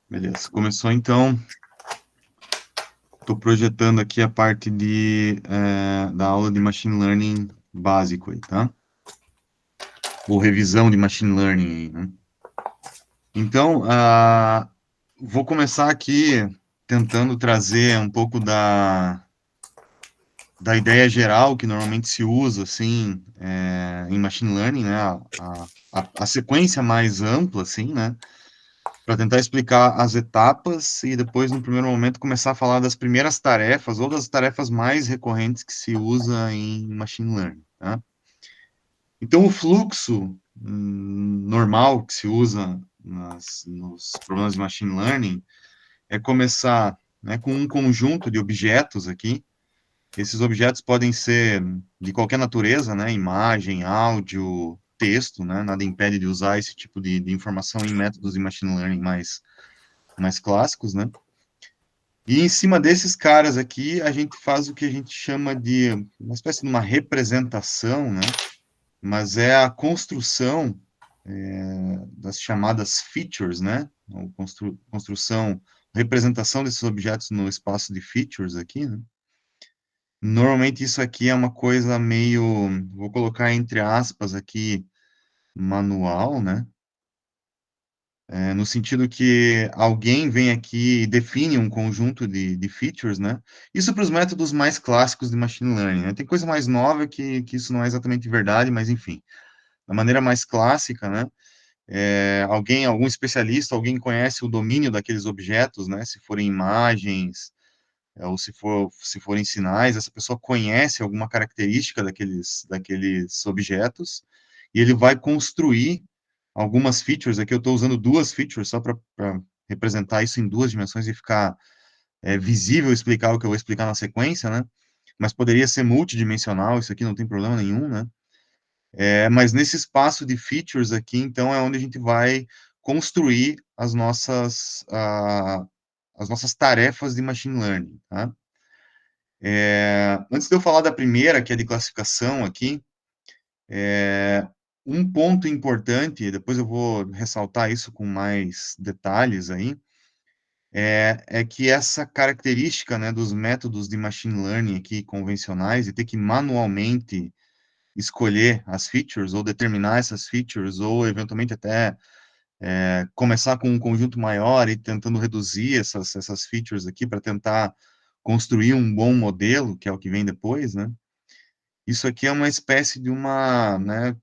Beleza, começou então. Estou projetando aqui a parte da aula de Machine Learning básico aí, tá? Ou revisão de Machine Learning aí, né? Então, vou começar aqui tentando trazer um pouco da ideia geral que normalmente se usa, assim, em Machine Learning, né? A sequência mais ampla, assim, né? Para tentar explicar as etapas e depois, no primeiro momento, começar a falar das primeiras tarefas ou das tarefas mais recorrentes que se usa em Machine Learning, tá? Então, o fluxo normal que se usa nos problemas de Machine Learning é começar, né, com um conjunto de objetos aqui. Esses objetos podem ser de qualquer natureza, né, imagem, áudio, texto, né, nada impede de usar esse tipo de informação em métodos de Machine Learning mais clássicos, né? E em cima desses caras aqui, a gente faz o que a gente chama de uma espécie de uma representação, né? Mas é a construção das chamadas features, né? Ou construção, representação desses objetos no espaço de features aqui, né? Normalmente isso aqui é uma coisa meio, vou colocar entre aspas aqui, manual, né? No sentido que alguém vem aqui e define um conjunto de features, né? Isso para os métodos mais clássicos de machine learning, né? Tem coisa mais nova que isso não é exatamente verdade, mas enfim, da maneira mais clássica, né? Algum especialista, alguém conhece o domínio daqueles objetos, né? Se forem imagens, ou se forem sinais, essa pessoa conhece alguma característica daqueles objetos, e ele vai construir algumas features. Aqui eu estou usando duas features só para representar isso em duas dimensões e ficar visível explicar o que eu vou explicar na sequência, né? Mas poderia ser multidimensional, isso aqui não tem problema nenhum, né? Mas nesse espaço de features aqui, então, é onde a gente vai construir as nossas tarefas de machine learning, tá? Antes de eu falar da primeira, que é de classificação aqui, um ponto importante, depois eu vou ressaltar isso com mais detalhes aí, é que essa característica, né, dos métodos de machine learning aqui convencionais e ter que manualmente escolher as features ou determinar essas features ou eventualmente até começar com um conjunto maior e tentando reduzir essas features aqui para tentar construir um bom modelo, que é o que vem depois, né? Isso aqui é uma espécie de né,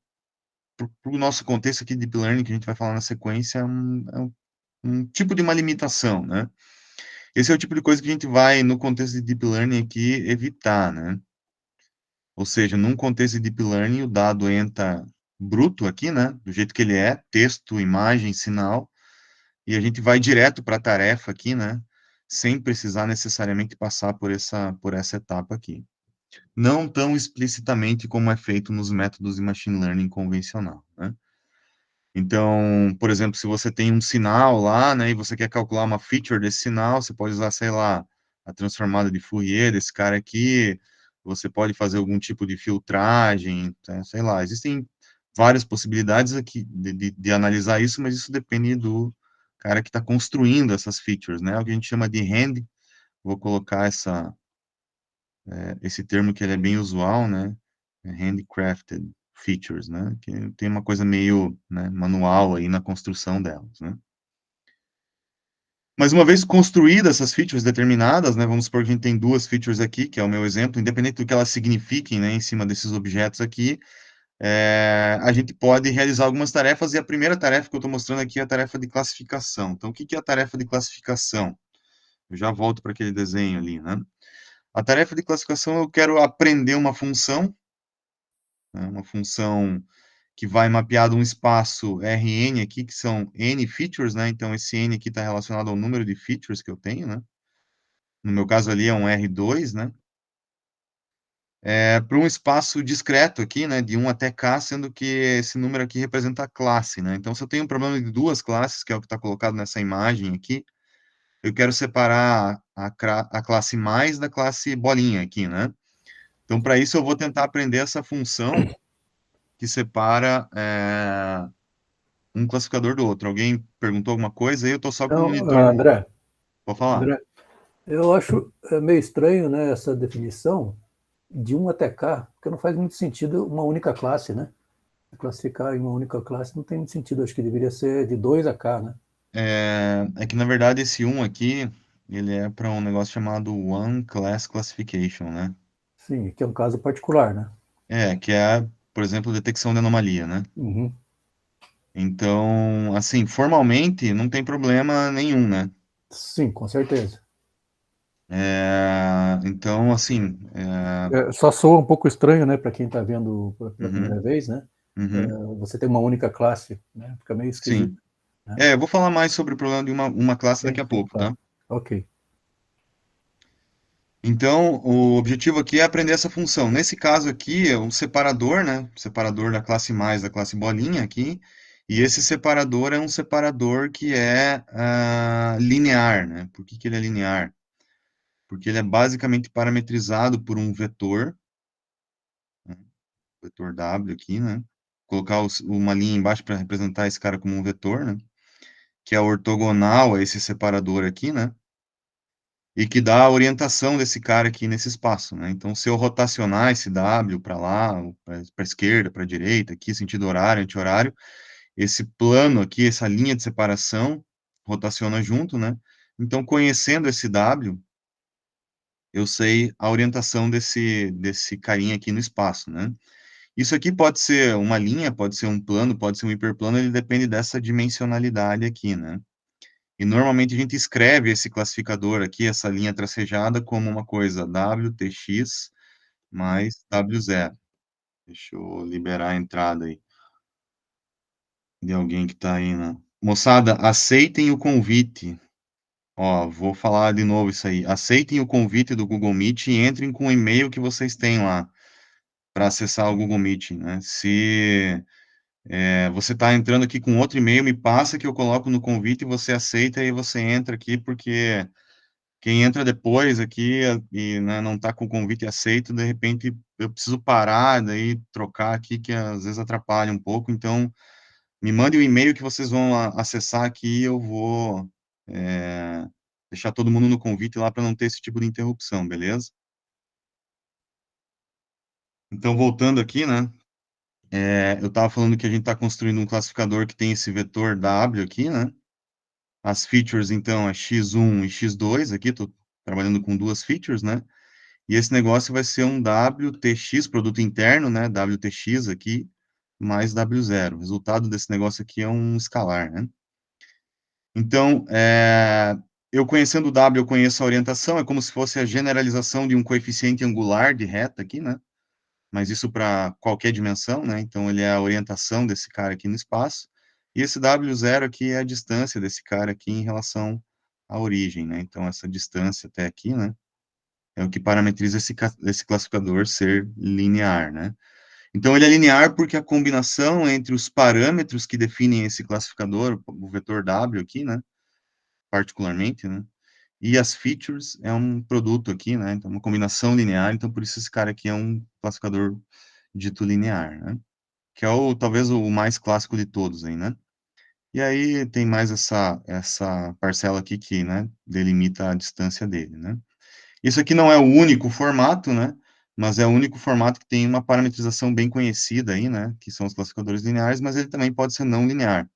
para o nosso contexto aqui de Deep Learning, que a gente vai falar na sequência, um tipo de uma limitação, né? Esse é o tipo de coisa que a gente vai, no contexto de Deep Learning aqui, evitar, né? Ou seja, num contexto de Deep Learning, o dado entra bruto aqui, né? Do jeito que ele é, texto, imagem, sinal, e a gente vai direto para a tarefa aqui, né? Sem precisar necessariamente passar por essa etapa aqui. Não tão explicitamente como é feito nos métodos de machine learning convencional, né? Então, por exemplo, se você tem um sinal lá, né, e você quer calcular uma feature desse sinal, você pode usar, sei lá, a transformada de Fourier desse cara aqui, você pode fazer algum tipo de filtragem, tá, sei lá, existem várias possibilidades aqui de analisar isso, mas isso depende do cara que está construindo essas features, né, o que a gente chama de vou colocar esse termo que ele é bem usual, né, handcrafted features, né, que tem uma coisa meio, né, manual aí na construção delas, né. Mas uma vez construídas essas features determinadas, né, vamos supor que a gente tem duas features aqui, que é o meu exemplo, independente do que elas signifiquem, né, em cima desses objetos aqui, a gente pode realizar algumas tarefas, e a primeira tarefa que eu estou mostrando aqui é a tarefa de classificação. Então, o que é a tarefa de classificação? Eu já volto para aquele desenho ali, né? A tarefa de classificação, eu quero aprender uma função, né, uma função que vai mapeado um espaço Rn aqui, que são N features, né? Então, esse N aqui está relacionado ao número de features que eu tenho, né? No meu caso ali é um R2, né? Para um espaço discreto aqui, né? De 1 até K, sendo que esse número aqui representa a classe, né? Então, se eu tenho um problema de duas classes, que é o que está colocado nessa imagem aqui, eu quero separar a classe mais da classe bolinha aqui, né? Então, para isso, eu vou tentar aprender essa função que separa um classificador do outro. Alguém perguntou alguma coisa, aí eu estou só com o Então, monitor. Vou falar. André, eu acho meio estranho, né, essa definição de 1 até K, porque não faz muito sentido uma única classe, né? Classificar em uma única classe não tem muito sentido, acho que deveria ser de 2 a K, né? É que, na verdade, esse um aqui, ele é para um negócio chamado One Class Classification, né? Sim, que é um caso particular, né? Que é, por exemplo, detecção de anomalia, né? Uhum. Então, assim, formalmente não tem problema nenhum, né? Sim, com certeza. Então, assim, Só soa um pouco estranho, né, para quem está vendo pela uhum, primeira vez, né? uhum, Você tem uma única classe, né? Fica meio esquisito, sim. né? Eu vou falar mais sobre o problema de uma classe daqui Sim, a sim, pouco, claro. tá? Ok. Então, o objetivo aqui é aprender essa função. Nesse caso aqui, é um separador, né? Separador da classe mais da classe bolinha aqui. E esse separador é um separador que é linear, né? Por que que ele é linear? Porque ele é basicamente parametrizado por um vetor, né? Vetor W aqui, né? Colocar uma linha embaixo para representar esse cara como um vetor, né? Que é ortogonal a esse separador aqui, né? E que dá a orientação desse cara aqui nesse espaço, né? Então, se eu rotacionar esse W para lá, para a esquerda, para a direita, aqui, sentido horário, anti-horário, esse plano aqui, essa linha de separação, rotaciona junto, né? Então, conhecendo esse W, eu sei a orientação desse carinha aqui no espaço, né? Isso aqui pode ser uma linha, pode ser um plano, pode ser um hiperplano, ele depende dessa dimensionalidade aqui, né? E normalmente a gente escreve esse classificador aqui, essa linha tracejada, como uma coisa WTX mais W0. Deixa eu liberar a entrada aí de alguém que está aí, né? Moçada, aceitem o convite. Ó, vou falar de novo isso aí. Aceitem o convite do Google Meet e entrem com o e-mail que vocês têm lá para acessar o Google Meet, né? Se você está entrando aqui com outro e-mail, me passa que eu coloco no convite e você aceita e você entra aqui, porque quem entra depois aqui e, né, não está com o convite aceito, de repente eu preciso parar, daí trocar aqui, que às vezes atrapalha um pouco. Então, me mande o e-mail que vocês vão acessar aqui e eu vou é, deixar todo mundo no convite lá para não ter esse tipo de interrupção, beleza? Então, voltando aqui, né? Eu estava falando que a gente está construindo um classificador que tem esse vetor W aqui, né? As features, então, é x1 e x2 aqui, estou trabalhando com duas features, né? E esse negócio vai ser um WTX, produto interno, né? WTX aqui, mais W0. O resultado desse negócio aqui é um escalar, né? Então, eu conhecendo o W, eu conheço a orientação, é como se fosse a generalização de um coeficiente angular de reta aqui, né? Mas isso para qualquer dimensão, né? Então, ele é a orientação desse cara aqui no espaço. E esse W0 aqui é a distância desse cara aqui em relação à origem, né? Então, essa distância até aqui, né? É o que parametriza esse classificador ser linear, né? Então, ele é linear porque a combinação entre os parâmetros que definem esse classificador, o vetor W aqui, né? Particularmente, né? E as features é um produto aqui, né? Então, uma combinação linear, então por isso esse cara aqui é um classificador dito linear, né? Que é talvez o mais clássico de todos aí, né? E aí tem mais essa parcela aqui que, né, delimita a distância dele, né? Isso aqui não é o único formato, né? Mas é o único formato que tem uma parametrização bem conhecida aí, né? Que são os classificadores lineares, mas ele também pode ser não linear.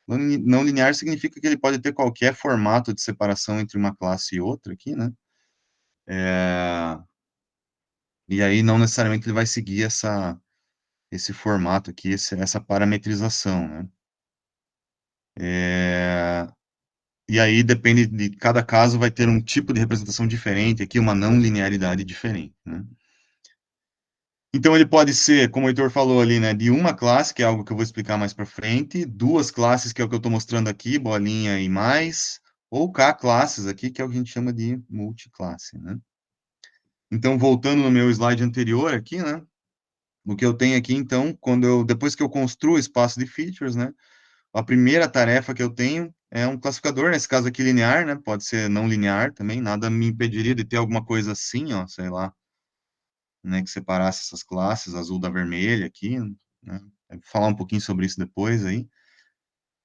Não linear significa que ele pode ter qualquer formato de separação entre uma classe e outra aqui, né? É, E aí não necessariamente ele vai seguir esse formato aqui, essa parametrização, né? É, E aí depende de cada caso, vai ter um tipo de representação diferente aqui, uma não linearidade diferente, né? Então ele pode ser, como o Heitor falou ali, né, de uma classe, que é algo que eu vou explicar mais para frente, duas classes, que é o que eu estou mostrando aqui, bolinha e mais, ou K classes aqui, que é o que a gente chama de multiclasse, né? Então, voltando no meu slide anterior aqui, né, o que eu tenho aqui, então, depois que eu construo o espaço de features, né, a primeira tarefa que eu tenho é um classificador, nesse caso aqui linear, né, pode ser não linear também, nada me impediria de ter alguma coisa assim, ó, sei lá, né, que separasse essas classes, azul da vermelha aqui, né? Vou falar um pouquinho sobre isso depois aí.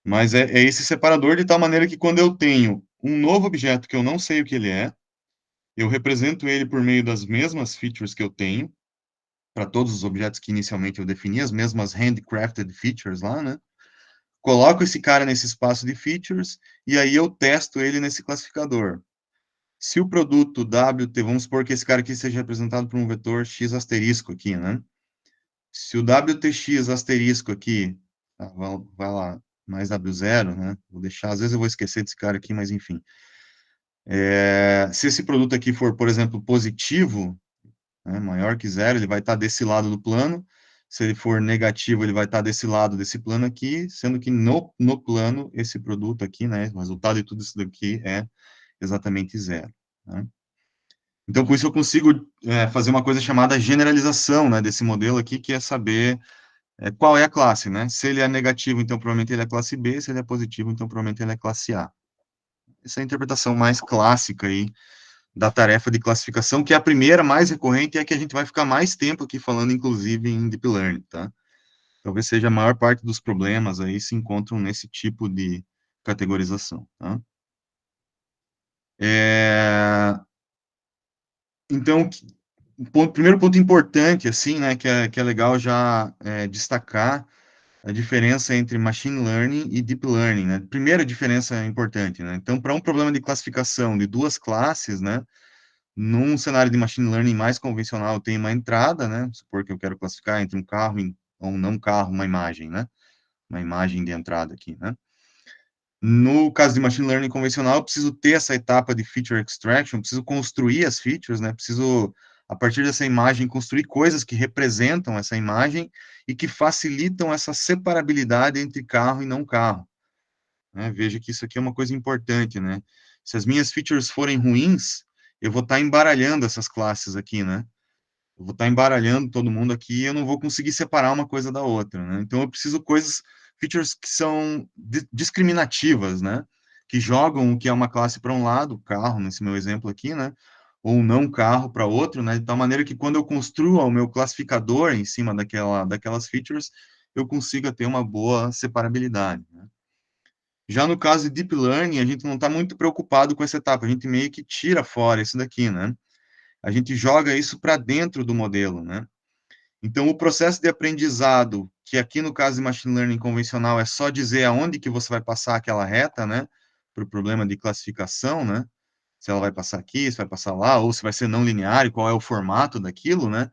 Mas é esse separador de tal maneira que quando eu tenho um novo objeto que eu não sei o que ele é, eu represento ele por meio das mesmas features que eu tenho, para todos os objetos que inicialmente eu defini, as mesmas handcrafted features lá, né? Coloco esse cara nesse espaço de features, e aí eu testo ele nesse classificador. Se o produto WT, vamos supor que esse cara aqui seja representado por um vetor x asterisco aqui, né? Se o WTX asterisco aqui, tá, vai lá, mais W0, né? Vou deixar, às vezes eu vou esquecer desse cara aqui, mas enfim. Se esse produto aqui for, por exemplo, positivo, né, maior que zero, ele vai estar desse lado do plano. Se ele for negativo, ele vai estar desse lado desse plano aqui, sendo que no plano, esse produto aqui, né, o resultado de tudo isso daqui é exatamente zero. Né? Então, com isso, eu consigo fazer uma coisa chamada generalização, né, desse modelo aqui, que é saber qual é a classe, né? Se ele é negativo, então provavelmente ele é classe B, se ele é positivo, então provavelmente ele é classe A. Essa é a interpretação mais clássica aí da tarefa de classificação, que é a primeira, mais recorrente, e é a que a gente vai ficar mais tempo aqui falando, inclusive, em Deep Learning, tá? Talvez seja a maior parte dos problemas aí se encontram nesse tipo de categorização, tá? Então, primeiro ponto importante, assim, né, que é legal já destacar a diferença entre Machine Learning e Deep Learning, né? Primeira diferença importante, né? Então, para um problema de classificação de duas classes, né, num cenário de machine learning mais convencional, eu tenho uma entrada, né? Supor que eu quero classificar entre um carro ou um não carro, uma imagem, né? Uma imagem de entrada aqui, né? No caso de machine learning convencional, eu preciso ter essa etapa de feature extraction, preciso construir as features, né? Preciso, a partir dessa imagem, construir coisas que representam essa imagem e que facilitam essa separabilidade entre carro e não carro. Né? Veja que isso aqui é uma coisa importante, né? Se as minhas features forem ruins, eu vou estar embaralhando essas classes aqui, né? Eu vou estar embaralhando todo mundo aqui e eu não vou conseguir separar uma coisa da outra, né? Então eu preciso features que são discriminativas, né? Que jogam o que é uma classe para um lado, carro, nesse meu exemplo aqui, né? Ou não carro para outro, né? De tal maneira que quando eu construo o meu classificador em cima daquelas features, eu consiga ter uma boa separabilidade, né? Já no caso de Deep Learning, a gente não está muito preocupado com essa etapa, a gente meio que tira fora isso daqui, né? A gente joga isso para dentro do modelo, né? Então, o processo de aprendizado, que aqui no caso de Machine Learning convencional é só dizer aonde que você vai passar aquela reta, né? Para o problema de classificação, né? Se ela vai passar aqui, se vai passar lá, ou se vai ser não linear, e qual é o formato daquilo, né?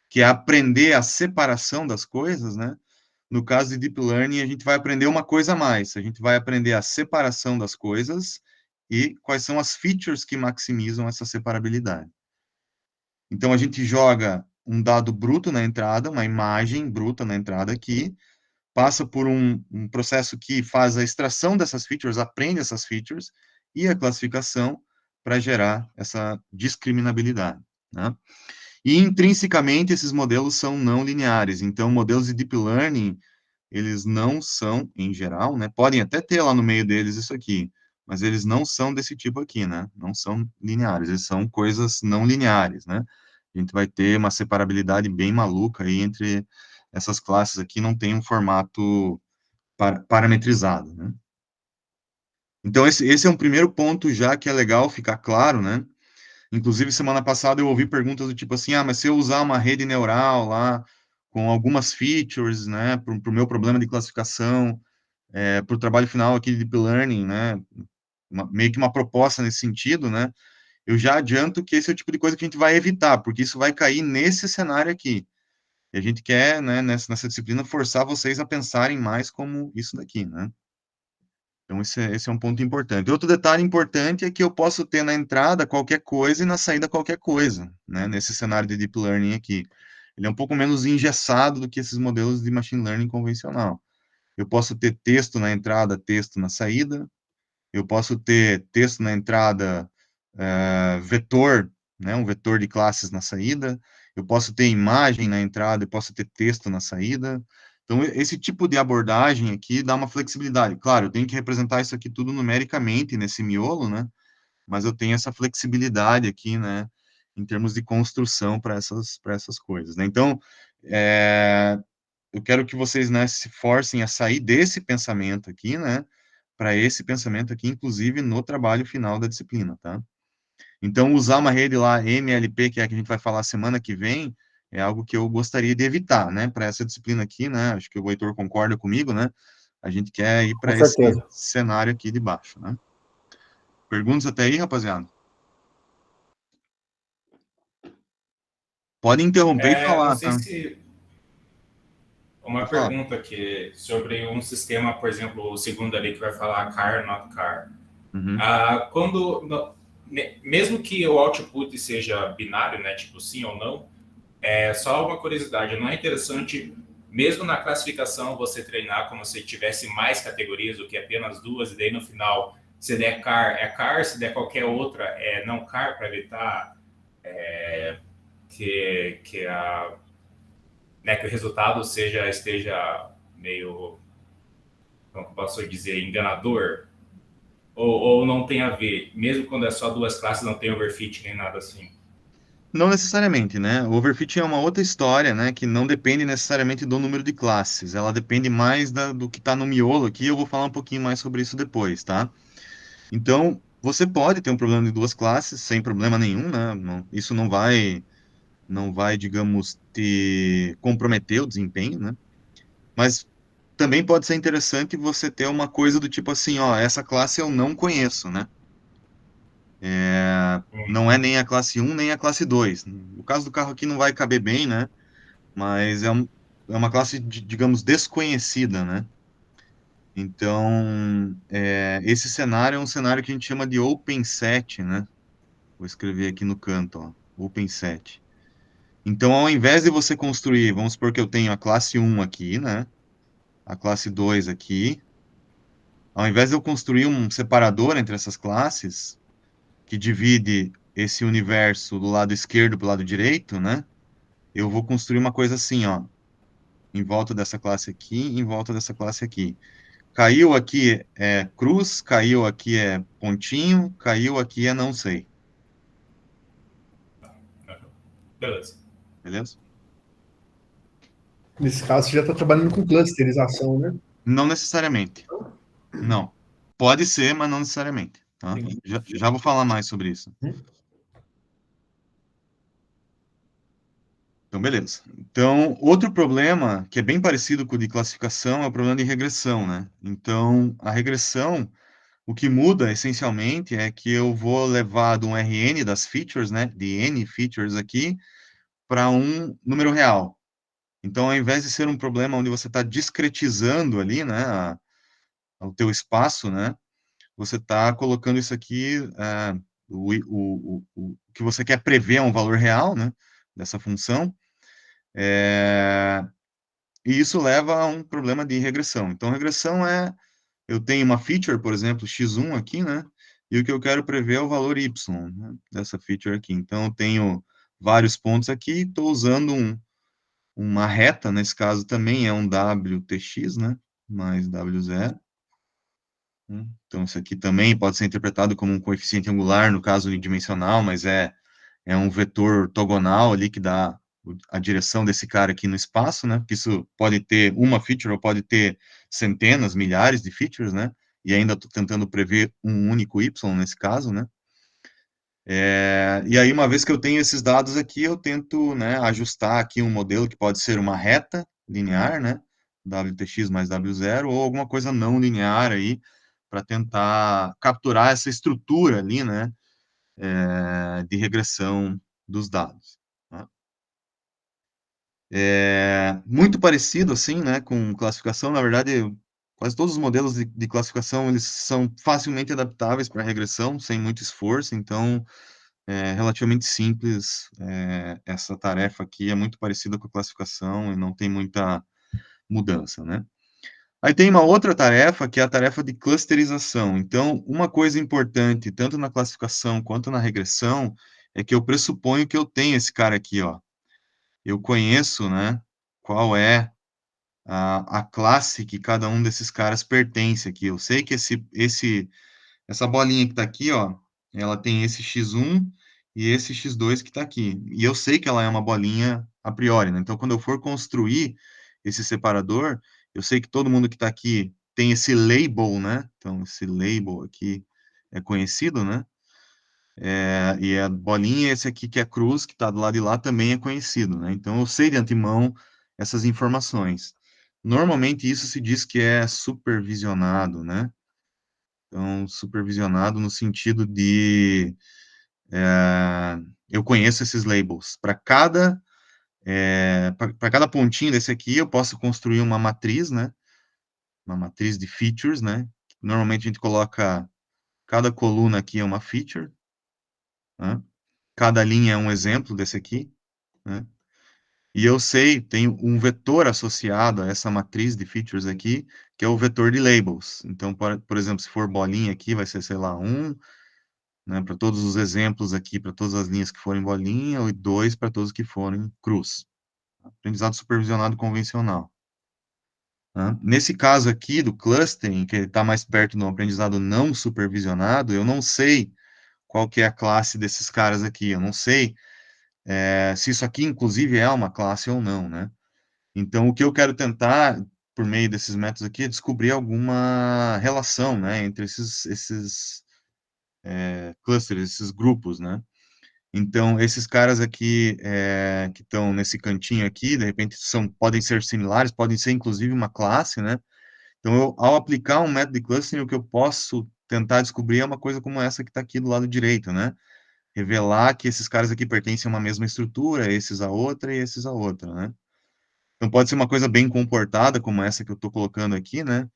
Que é aprender a separação das coisas, né? No caso de Deep Learning, a gente vai aprender uma coisa a mais. A gente vai aprender a separação das coisas e quais são as features que maximizam essa separabilidade. Então, a gente joga um dado bruto na entrada, uma imagem bruta na entrada aqui, passa por um processo que faz a extração dessas features, aprende essas features e a classificação para gerar essa discriminabilidade, né? E intrinsecamente esses modelos são não lineares. Então, modelos de deep learning, eles não são, em geral, né? Podem até ter lá no meio deles isso aqui, mas eles não são desse tipo aqui, né? Não são lineares, eles são coisas não lineares, né? A gente vai ter uma separabilidade bem maluca aí entre essas classes aqui, não tem um formato parametrizado, né? Então, esse é um primeiro ponto já que é legal ficar claro, né? Inclusive, semana passada eu ouvi perguntas do tipo assim, mas se eu usar uma rede neural lá, com algumas features, né, para o meu problema de classificação, para o trabalho final aqui de Deep Learning, né, meio que uma proposta nesse sentido, né, eu já adianto que esse é o tipo de coisa que a gente vai evitar, porque isso vai cair nesse cenário aqui. E a gente quer, né, nessa disciplina, forçar vocês a pensarem mais como isso daqui, né. Então, esse é um ponto importante. Outro detalhe importante é que eu posso ter na entrada qualquer coisa e na saída qualquer coisa, né? Nesse cenário de Deep Learning aqui. Ele é um pouco menos engessado do que esses modelos de Machine Learning convencional. Eu posso ter texto na entrada, texto na saída. Eu posso ter texto na entrada, vetor, né? Um vetor de classes na saída. Eu posso ter imagem na entrada, eu posso ter texto na saída. Então, esse tipo de abordagem aqui dá uma flexibilidade. Claro, eu tenho que representar isso aqui tudo numericamente nesse miolo, né? Mas eu tenho essa flexibilidade aqui, né? Em termos de construção para essas coisas, né? Então, eu quero que vocês, né, se forcem a sair desse pensamento aqui, né, para esse pensamento aqui, inclusive no trabalho final da disciplina, tá? Então, usar uma rede lá, MLP, que é a que a gente vai falar semana que vem, é algo que eu gostaria de evitar, né, para essa disciplina aqui, né, acho que o Heitor concorda comigo, né, a gente quer ir Com para esse certeza. cenário aqui de baixo, né? Perguntas até aí, rapaziada? Pode interromper e Não falar, sei tá? se uma Pode falar. pergunta aqui sobre um sistema, por exemplo, o segundo ali que vai falar car, not car. Uhum. Mesmo que o output seja binário, né, tipo sim ou não, é só uma curiosidade, não é interessante, mesmo na classificação, você treinar como se tivesse mais categorias do que apenas duas, e daí no final, se der car, é car, se der qualquer outra, é não car, para evitar que a né, que o resultado esteja meio, como eu posso dizer, enganador, ou não tem a ver, mesmo quando é só duas classes, não tem overfit nem nada assim. Não necessariamente, né? O overfit é uma outra história, né? Que não depende necessariamente do número de classes. Ela depende mais do que está no miolo aqui. Eu vou falar um pouquinho mais sobre isso depois, tá? Então, você pode ter um problema de duas classes sem problema nenhum, né? Isso não vai, digamos, te comprometer o desempenho, né? Mas também pode ser interessante você ter uma coisa do tipo assim, ó, essa classe eu não conheço, né? Não é nem a classe um nem a classe 2. No caso do carro aqui não vai caber bem, né? Mas é uma classe, digamos, desconhecida, né? Então, esse cenário é um cenário que a gente chama de Open Set, né? Vou escrever aqui no canto, ó, Open Set. Então, ao invés de você construir, vamos supor que eu tenho a classe um aqui, né? A classe 2 aqui. Ao invés de eu construir um separador entre essas classes, que divide esse universo do lado esquerdo para o lado direito, né? Eu vou construir uma coisa assim, ó, em volta dessa classe aqui, em volta dessa classe aqui. Caiu aqui é cruz, caiu aqui é pontinho, caiu aqui é não sei. Beleza. Beleza? Nesse caso, você já está trabalhando com clusterização, né? Não necessariamente. Não. Pode ser, mas não necessariamente. Tá? Já vou falar mais sobre isso. Então, beleza. Então, outro problema que é bem parecido com o de classificação é o problema de regressão, né? Então, a regressão, o que muda essencialmente é que eu vou levar de um RN das features, né, de N features aqui, para um número real. Então, ao invés de ser um problema onde você está discretizando ali, né, o teu espaço, né, você está colocando isso aqui, o que você quer prever é um valor real, né, dessa função, e isso leva a um problema de regressão. Então, regressão eu tenho uma feature, por exemplo, x1 aqui, né, e o que eu quero prever é o valor y, né, dessa feature aqui. Então, eu tenho vários pontos aqui, estou usando uma reta, nesse caso também é um WTX, né, mais W0. Então, isso aqui também pode ser interpretado como um coeficiente angular, no caso unidimensional, mas é um vetor ortogonal ali que dá a direção desse cara aqui no espaço, né? Porque isso pode ter uma feature ou pode ter centenas, milhares de features, né? E ainda estou tentando prever um único y nesse caso, né? E aí, uma vez que eu tenho esses dados aqui, eu tento, né, ajustar aqui um modelo que pode ser uma reta linear, né? WTX mais W0, ou alguma coisa não linear aí, para tentar capturar essa estrutura ali, né, de regressão dos dados. Tá? Muito parecido, assim, né, com classificação, na verdade, quase todos os modelos de classificação, eles são facilmente adaptáveis para regressão, sem muito esforço, então, é relativamente simples, essa tarefa aqui é muito parecida com a classificação e não tem muita mudança, né? Aí tem uma outra tarefa, que é a tarefa de clusterização. Então, uma coisa importante, tanto na classificação quanto na regressão, é que eu pressuponho que eu tenho esse cara aqui, ó. Eu conheço, né, qual é a classe que cada um desses caras pertence aqui. Eu sei que essa bolinha que está aqui, ó, ela tem esse x1 e esse x2 que está aqui. E eu sei que ela é uma bolinha a priori, né? Então, quando eu for construir, esse separador, eu sei que todo mundo que está aqui tem esse label, né? Então, esse label aqui é conhecido, né? E a bolinha, esse aqui que é cruz, que está do lado de lá, também é conhecido, né? Então, eu sei de antemão essas informações. Normalmente, isso se diz que é supervisionado, né? Então, supervisionado no sentido de eu conheço esses labels. Para cada pontinho desse aqui, eu posso construir uma matriz, né? Uma matriz de features, né? Normalmente a gente coloca cada coluna aqui é uma feature, né? Cada linha é um exemplo desse aqui, né? E eu sei, tem um vetor associado a essa matriz de features aqui, que é o vetor de labels. Então, por exemplo, se for bolinha aqui, vai ser, sei lá, 1, né, para todos os exemplos aqui, para todas as linhas que forem bolinha, e 2 para todos que forem cruz. Aprendizado supervisionado convencional. Né? Nesse caso aqui do clustering, que está mais perto do aprendizado não supervisionado, eu não sei qual que é a classe desses caras aqui, eu não sei se isso aqui, inclusive, é uma classe ou não, né? Então, o que eu quero tentar, por meio desses métodos aqui, é descobrir alguma relação, né, entre esses clusters, esses grupos, né? Então, esses caras aqui que estão nesse cantinho aqui, de repente, podem ser similares, podem ser, inclusive, uma classe, né? Então, ao aplicar um método de clustering, o que eu posso tentar descobrir é uma coisa como essa que está aqui do lado direito, né? Revelar que esses caras aqui pertencem a uma mesma estrutura, esses a outra e esses a outra, né? Então, pode ser uma coisa bem comportada, como essa que eu estou colocando aqui, né?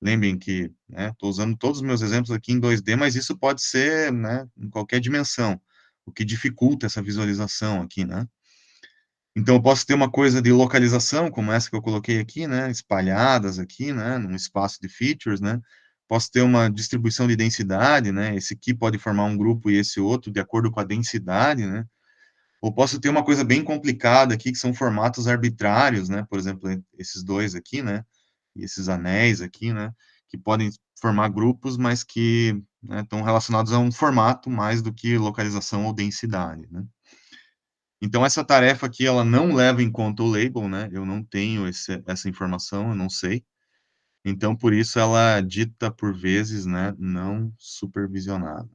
Lembrem que estou usando todos os meus exemplos aqui em 2D, mas isso pode ser, né, em qualquer dimensão, o que dificulta essa visualização aqui, né? Então, eu posso ter uma coisa de localização, como essa que eu coloquei aqui, né, espalhadas aqui, né, num espaço de features, né? Posso ter uma distribuição de densidade, né? Esse aqui pode formar um grupo e esse outro, de acordo com a densidade, né? Ou posso ter uma coisa bem complicada aqui, que são formatos arbitrários, né? Por exemplo, esses dois aqui, né? E esses anéis aqui, né? Que podem formar grupos, mas que estão relacionados a um formato mais do que localização ou densidade, né? Então, essa tarefa aqui, ela não leva em conta o label, né? Eu não tenho essa informação, eu não sei. Então, por isso, ela é dita, por vezes, né? Não supervisionada.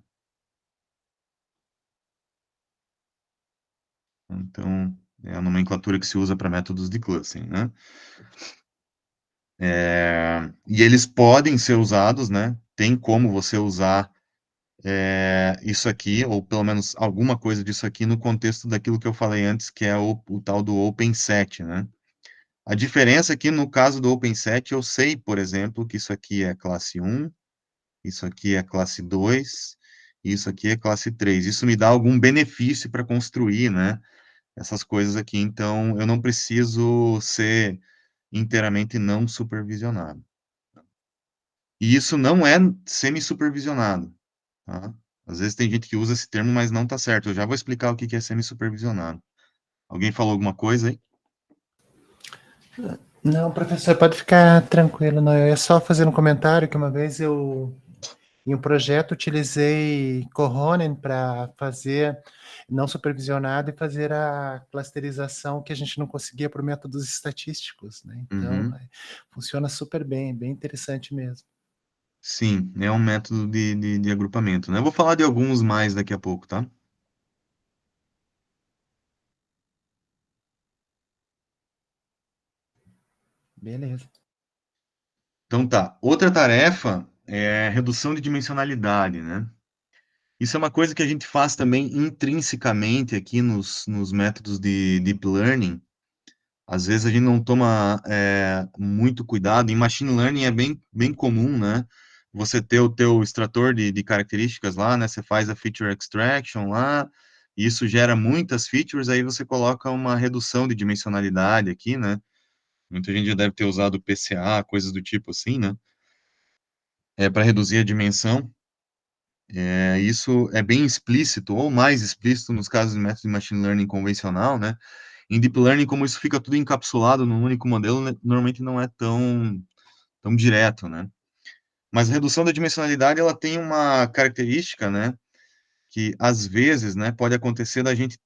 Então, é a nomenclatura que se usa para métodos de clustering, né? E eles podem ser usados, né? Tem como você usar isso aqui, ou pelo menos alguma coisa disso aqui, no contexto daquilo que eu falei antes, que é o tal do OpenSet, né? A diferença aqui, no caso do OpenSet, eu sei, por exemplo, que isso aqui é classe 1, isso aqui é classe 2, e isso aqui é classe 3. Isso me dá algum benefício para construir, né? Essas coisas aqui. Então, eu não preciso ser inteiramente não supervisionado. E isso não é semi-supervisionado, tá? Às vezes tem gente que usa esse termo, mas não está certo. Eu já vou explicar o que é semi-supervisionado. Alguém falou alguma coisa aí? Não, professor, pode ficar tranquilo. Não, eu ia só fazer um comentário que uma vez eu, em um projeto, utilizei Cohonen para fazer não supervisionado e fazer a clusterização que a gente não conseguia por métodos estatísticos, né? Então, funciona super bem, bem interessante mesmo. Sim, é um método de agrupamento, né? Eu vou falar de alguns mais daqui a pouco, tá? Beleza. Então tá. Outra tarefa é redução de dimensionalidade, né? Isso é uma coisa que a gente faz também intrinsecamente aqui nos métodos de Deep Learning. Às vezes a gente não toma muito cuidado. Em Machine Learning é bem comum, né? Você ter o teu extrator de características lá, né? Você faz a feature extraction lá, e isso gera muitas features, aí você coloca uma redução de dimensionalidade aqui, né? Muita gente já deve ter usado PCA, coisas do tipo assim, né? Para reduzir a dimensão. Isso é bem explícito, ou mais explícito nos casos de método de Machine Learning convencional, né? Em Deep Learning, como isso fica tudo encapsulado num único modelo, né, normalmente não é tão direto, né? Mas a redução da dimensionalidade, ela tem uma característica, né? Que, às vezes, né, pode acontecer da gente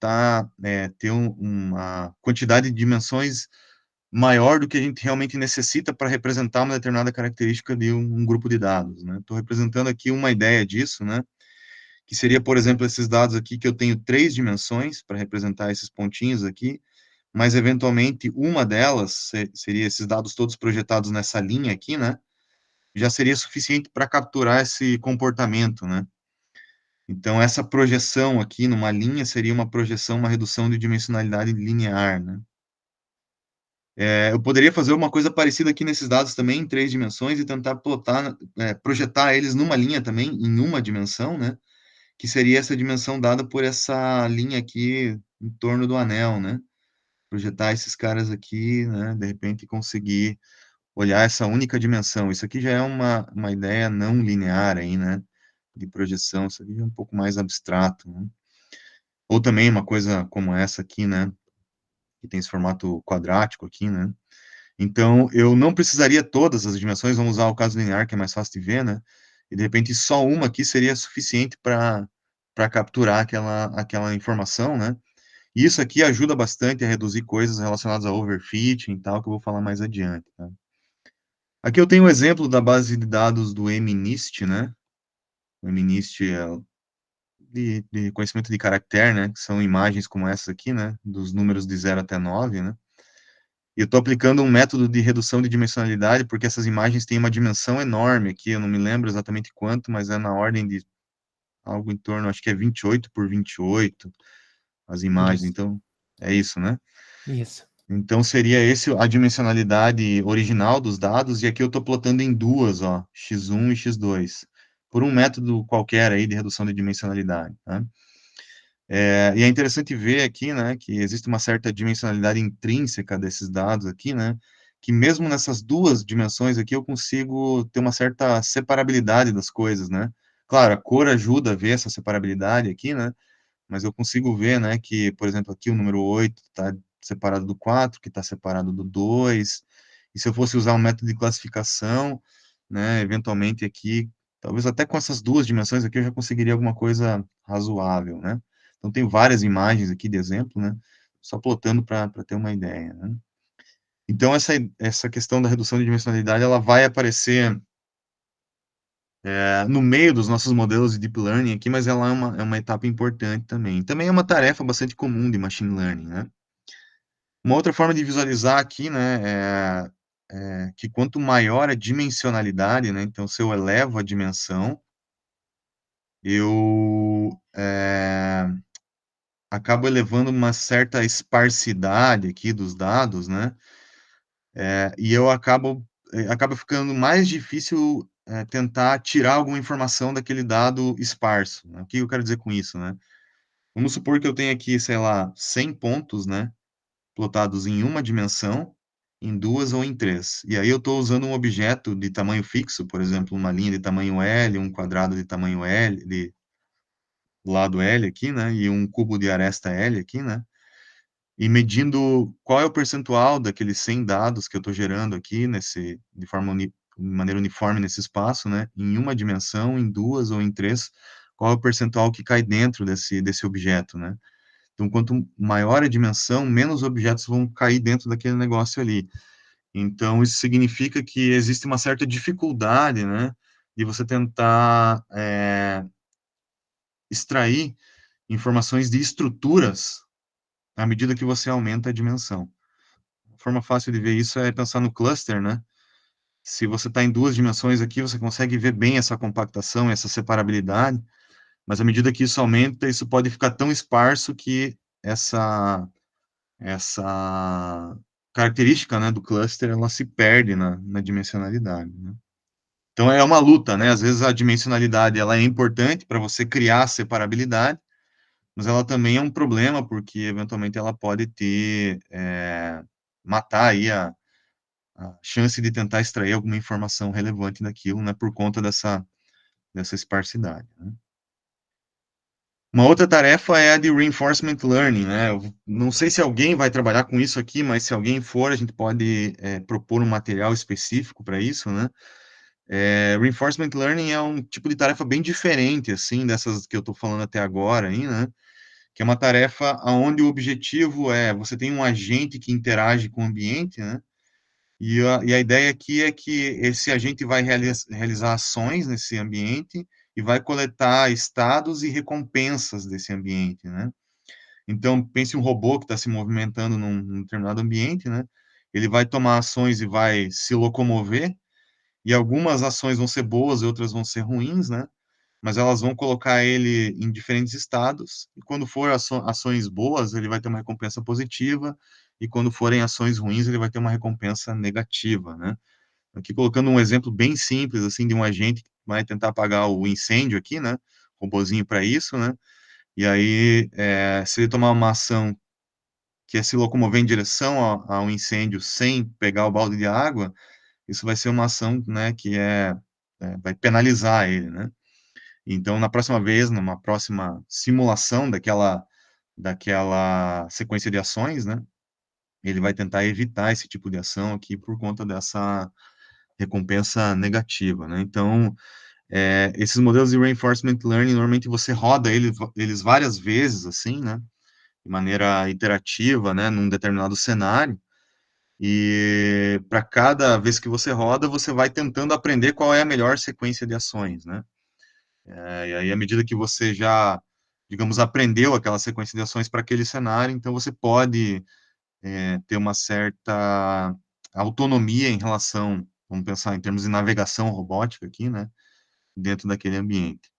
ter uma quantidade de dimensões maior do que a gente realmente necessita para representar uma determinada característica de um grupo de dados, né? Estou representando aqui uma ideia disso, né? Que seria, por exemplo, esses dados aqui, que eu tenho 3 dimensões para representar esses pontinhos aqui, mas, eventualmente, uma delas seria esses dados todos projetados nessa linha aqui, né? Já seria suficiente para capturar esse comportamento, né? Então, essa projeção aqui numa linha seria uma projeção, uma redução de dimensionalidade linear, né? Eu poderia fazer uma coisa parecida aqui nesses dados também, em 3 dimensões, e tentar plotar, projetar eles numa linha também, em uma dimensão, né? Que seria essa dimensão dada por essa linha aqui em torno do anel, né? Projetar esses caras aqui, né? De repente conseguir olhar essa única dimensão. Isso aqui já é uma ideia não linear aí, né? De projeção, isso aqui é um pouco mais abstrato, né? Ou também uma coisa como essa aqui, né? Que tem esse formato quadrático aqui, né? Então, eu não precisaria todas as dimensões, vamos usar o caso linear, que é mais fácil de ver, né? E, de repente, só uma aqui seria suficiente para capturar aquela informação, né? E isso aqui ajuda bastante a reduzir coisas relacionadas a overfitting e tal, que eu vou falar mais adiante, tá? Aqui eu tenho um exemplo da base de dados do MNIST, né? O MNIST é de reconhecimento de caractere, né? Que são imagens como essas aqui, né? Dos números de 0 até 9, né? E eu estou aplicando um método de redução de dimensionalidade, porque essas imagens têm uma dimensão enorme aqui, eu não me lembro exatamente quanto, mas é na ordem de algo em torno, acho que é 28 por 28, as imagens, Isso. então, é isso, né? Isso. Então, seria esse a dimensionalidade original dos dados, e aqui eu estou plotando em duas, ó, x1 e x2, por um método qualquer aí de redução de dimensionalidade, tá? E é interessante ver aqui, né, que existe uma certa dimensionalidade intrínseca desses dados aqui, né, que mesmo nessas duas dimensões aqui eu consigo ter uma certa separabilidade das coisas, né. Claro, a cor ajuda a ver essa separabilidade aqui, né, mas eu consigo ver, né, que, por exemplo, aqui o número 8 está separado do 4, que está separado do 2, e se eu fosse usar um método de classificação, né, eventualmente aqui, talvez até com essas duas dimensões aqui eu já conseguiria alguma coisa razoável, né. Então, tem várias imagens aqui de exemplo, né, só plotando para ter uma ideia, né. Então, essa questão da redução de dimensionalidade, ela vai aparecer no meio dos nossos modelos de deep learning aqui, mas ela é uma etapa importante também. Também é uma tarefa bastante comum de machine learning, né. Uma outra forma de visualizar aqui, né, é que quanto maior a dimensionalidade, né, então se eu elevo a dimensão, eu acabo elevando uma certa esparsidade aqui dos dados, né, e eu acaba ficando mais difícil, tentar tirar alguma informação daquele dado esparso, né. O que eu quero dizer com isso, né? Vamos supor que eu tenha aqui, sei lá, 100 pontos, né, plotados em uma dimensão, em duas ou em três. E aí eu estou usando um objeto de tamanho fixo, por exemplo, uma linha de tamanho L, um quadrado de tamanho L, de lado L aqui, né, e um cubo de aresta L aqui, né, e medindo qual é o percentual daqueles 100 dados que eu estou gerando aqui de maneira uniforme nesse espaço, né, em uma dimensão, em duas ou em três, qual é o percentual que cai dentro desse objeto, né. Então, quanto maior a dimensão, menos objetos vão cair dentro daquele negócio ali. Então, isso significa que existe uma certa dificuldade, né, de você tentar extrair informações de estruturas à medida que você aumenta a dimensão. A forma fácil de ver isso é pensar no cluster, né? Se você está em duas dimensões aqui, você consegue ver bem essa compactação, essa separabilidade, mas à medida que isso aumenta, isso pode ficar tão esparso que essa característica, né, do cluster, ela se perde na dimensionalidade, né? Então, é uma luta, né? Às vezes a dimensionalidade ela é importante para você criar separabilidade, mas ela também é um problema, porque eventualmente ela pode matar aí a chance de tentar extrair alguma informação relevante daquilo, né, por conta dessa esparsidade, né? Uma outra tarefa é a de reinforcement learning, né? Eu não sei se alguém vai trabalhar com isso aqui, mas se alguém for, a gente pode propor um material específico para isso, né? Reinforcement learning é um tipo de tarefa bem diferente, assim, dessas que eu estou falando até agora, aí, né? que é uma tarefa onde o objetivo é, você tem um agente que interage com o ambiente, né? E a ideia aqui é que esse agente vai realizar ações nesse ambiente e vai coletar estados e recompensas desse ambiente, né? Então, pense um robô que está se movimentando num determinado ambiente, né? Ele vai tomar ações e vai se locomover, e algumas ações vão ser boas e outras vão ser ruins, né? Mas elas vão colocar ele em diferentes estados, e quando for ações boas, ele vai ter uma recompensa positiva, e quando forem ações ruins, ele vai ter uma recompensa negativa, né? Aqui colocando um exemplo bem simples, assim, de um agente que vai tentar apagar o incêndio aqui, né? Robozinho para isso, né? E aí, se ele tomar uma ação que é se locomover em direção ao incêndio sem pegar o balde de água, isso vai ser uma ação, né, que vai penalizar ele, né? Então, na próxima vez, numa próxima simulação daquela sequência de ações, né, ele vai tentar evitar esse tipo de ação aqui por conta dessa recompensa negativa, né? Então, esses modelos de reinforcement learning, normalmente você roda eles várias vezes, assim, né, de maneira iterativa, né, num determinado cenário, e para cada vez que você roda, você vai tentando aprender qual é a melhor sequência de ações, né? E aí, à medida que você já, digamos, aprendeu aquela sequência de ações para aquele cenário, então você pode ter uma certa autonomia em relação, vamos pensar em termos de navegação robótica aqui, né, dentro daquele ambiente.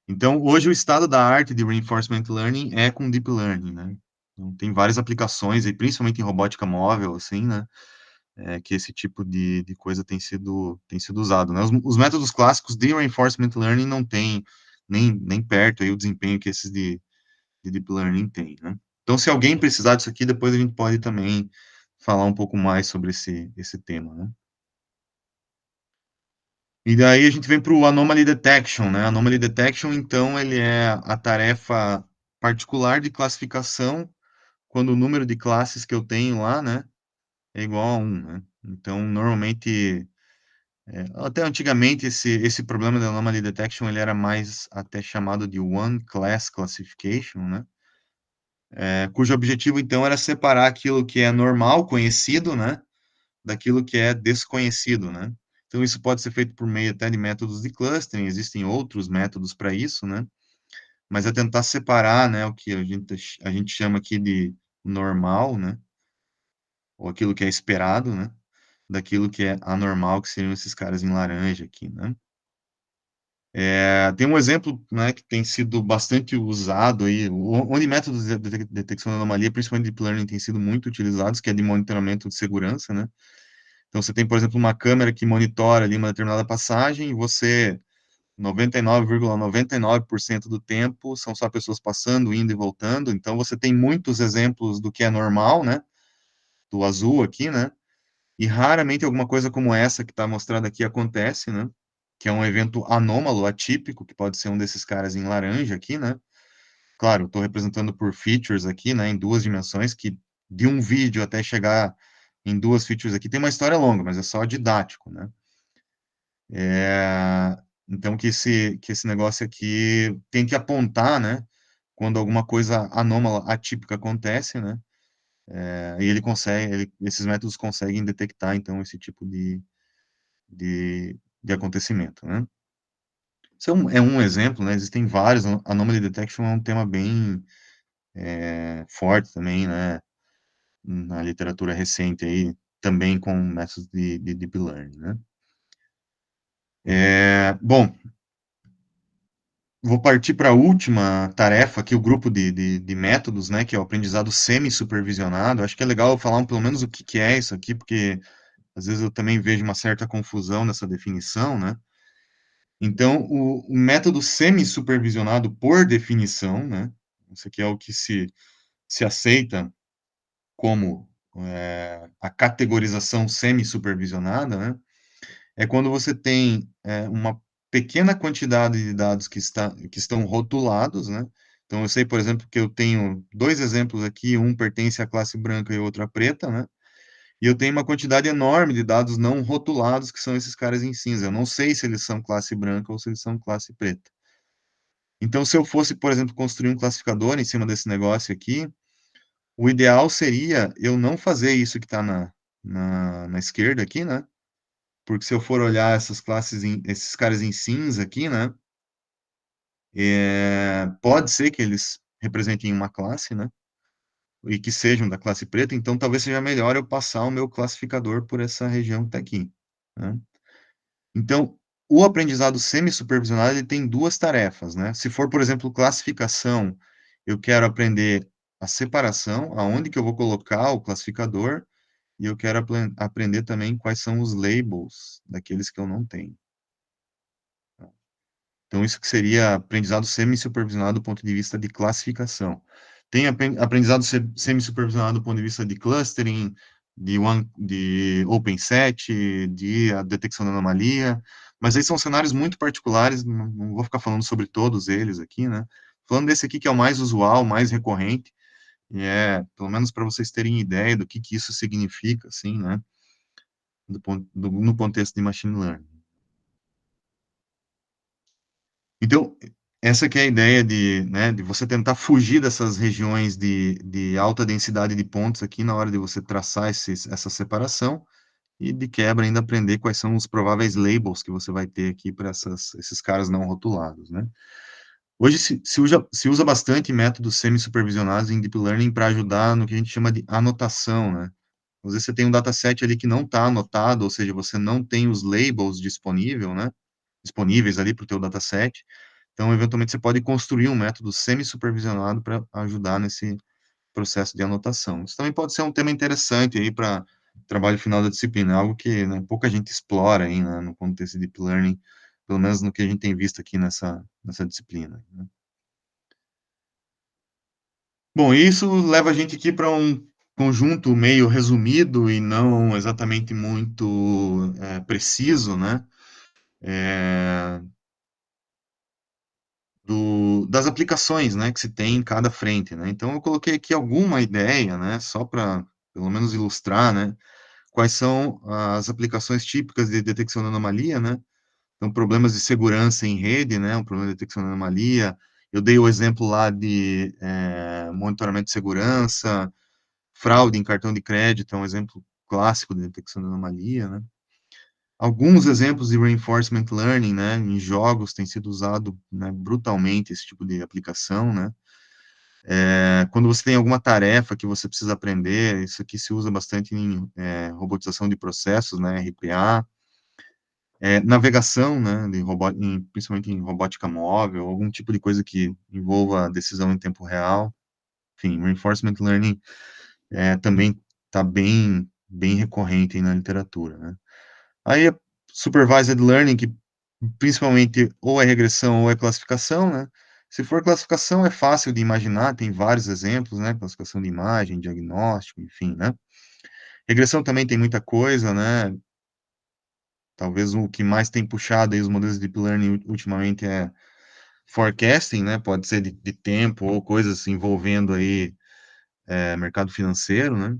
Então, hoje o estado da arte de reinforcement learning é com deep learning, né? Então, tem várias aplicações, e principalmente em robótica móvel, assim, né, que esse tipo de coisa tem sido usado, né? Os métodos clássicos de reinforcement learning não têm nem perto aí o desempenho que esses de deep learning têm, né? Então, se alguém precisar disso aqui, depois a gente pode também falar um pouco mais sobre esse tema, né? E daí a gente vem para o Anomaly Detection, né? Anomaly Detection, então, ele é a tarefa particular de classificação quando o número de classes que eu tenho lá, né, é igual a 1, né? Então, normalmente, até antigamente, esse problema da Anomaly Detection, ele era mais até chamado de One Class Classification, né? Cujo objetivo, então, era separar aquilo que é normal, conhecido, né, daquilo que é desconhecido, né? Então, isso pode ser feito por meio até de métodos de clustering, existem outros métodos para isso, né? Mas é tentar separar, né, o que a gente chama aqui de normal, né, ou aquilo que é esperado, né, daquilo que é anormal, que seriam esses caras em laranja aqui, né? Tem um exemplo, né, que tem sido bastante usado aí, onde métodos de detecção de anomalia, principalmente deep learning, têm sido muito utilizados, que é de monitoramento de segurança, né? Então, você tem, por exemplo, uma câmera que monitora ali uma determinada passagem, e você, 99,99% do tempo, são só pessoas passando, indo e voltando, então você tem muitos exemplos do que é normal, né? Do azul aqui, né? E raramente alguma coisa como essa que está mostrada aqui acontece, né? Que é um evento anômalo, atípico, que pode ser um desses caras em laranja aqui, né? Claro, estou representando por features aqui, né? Em duas dimensões, que de um vídeo até chegar em duas features aqui tem uma história longa, mas é só didático, né? Então, que esse negócio aqui tem que apontar, né? Quando alguma coisa anômala, atípica acontece, né? E esses métodos conseguem detectar, então, esse tipo de acontecimento, né? Isso é um exemplo, né? Existem vários. Anomaly Detection é um tema bem forte também, né? Na literatura recente aí, também com métodos de Deep Learning, né? Bom, vou partir para a última tarefa aqui, o grupo de métodos, né? Que é o aprendizado semi-supervisionado. Acho que é legal falar pelo menos o que é isso aqui, porque às vezes eu também vejo uma certa confusão nessa definição, né? Então, o método semi-supervisionado, por definição, né, isso aqui é o que se aceita como a categorização semi-supervisionada, né, é quando você tem uma pequena quantidade de dados que estão rotulados, né, então eu sei, por exemplo, que eu tenho dois exemplos aqui, um pertence à classe branca e outro à preta, né, e eu tenho uma quantidade enorme de dados não rotulados, que são esses caras em cinza. Eu não sei se eles são classe branca ou se eles são classe preta. Então, se eu fosse, por exemplo, construir um classificador em cima desse negócio aqui, o ideal seria eu não fazer isso que está na esquerda aqui, né? Porque se eu for olhar essas classes, esses caras em cinza aqui, né? Pode ser que eles representem uma classe, né? E que sejam da classe preta, então talvez seja melhor eu passar o meu classificador por essa região que está aqui, né? Então, o aprendizado semi-supervisionado ele tem duas tarefas, né? Se for, por exemplo, classificação, eu quero aprender a separação, aonde que eu vou colocar o classificador, e eu quero aprender também quais são os labels daqueles que eu não tenho. Então, isso que seria aprendizado semi-supervisionado do ponto de vista de classificação. Tem aprendizado semi-supervisionado do ponto de vista de clustering, de open set, de a detecção da anomalia, mas aí são cenários muito particulares, não vou ficar falando sobre todos eles aqui, né? Falando desse aqui que é o mais usual, mais recorrente, e pelo menos para vocês terem ideia do que isso significa, assim, né? No contexto de machine learning. Então, essa que é a ideia né, de você tentar fugir dessas regiões de alta densidade de pontos aqui na hora de você traçar essa separação e de quebra ainda aprender quais são os prováveis labels que você vai ter aqui para esses caras não rotulados, né? Hoje se usa bastante métodos semi-supervisionados em Deep Learning para ajudar no que a gente chama de anotação, né? Às vezes você tem um dataset ali que não está anotado, ou seja, você não tem os labels disponíveis ali para o teu dataset. Então, eventualmente, você pode construir um método semi-supervisionado para ajudar nesse processo de anotação. Isso também pode ser um tema interessante aí para trabalho final da disciplina, algo que, né, pouca gente explora aí, né, no contexto de Deep Learning, pelo menos no que a gente tem visto aqui nessa disciplina, né. Bom, isso leva a gente aqui para um conjunto meio resumido e não exatamente muito preciso, né, das aplicações, né, que se tem em cada frente, né. Então eu coloquei aqui alguma ideia, né, só para pelo menos ilustrar, né, quais são as aplicações típicas de detecção de anomalia, né. Então problemas de segurança em rede, né, um problema de detecção de anomalia. Eu dei o exemplo lá de monitoramento de segurança, fraude em cartão de crédito, é um exemplo clássico de detecção de anomalia, né. Alguns exemplos de reinforcement learning, né, em jogos tem sido usado, né, brutalmente esse tipo de aplicação, né. Quando você tem alguma tarefa que você precisa aprender, isso aqui se usa bastante em robotização de processos, né, RPA, navegação, né, principalmente em robótica móvel, algum tipo de coisa que envolva decisão em tempo real. Enfim, reinforcement learning também está bem recorrente aí na literatura, né. Aí, supervised learning, que principalmente ou é regressão ou é classificação, né? Se for classificação, é fácil de imaginar, tem vários exemplos, né? Classificação de imagem, diagnóstico, enfim, né? Regressão também tem muita coisa, né? Talvez o que mais tem puxado aí os modelos de Deep Learning ultimamente é forecasting, né? Pode ser de tempo ou coisas envolvendo aí mercado financeiro, né?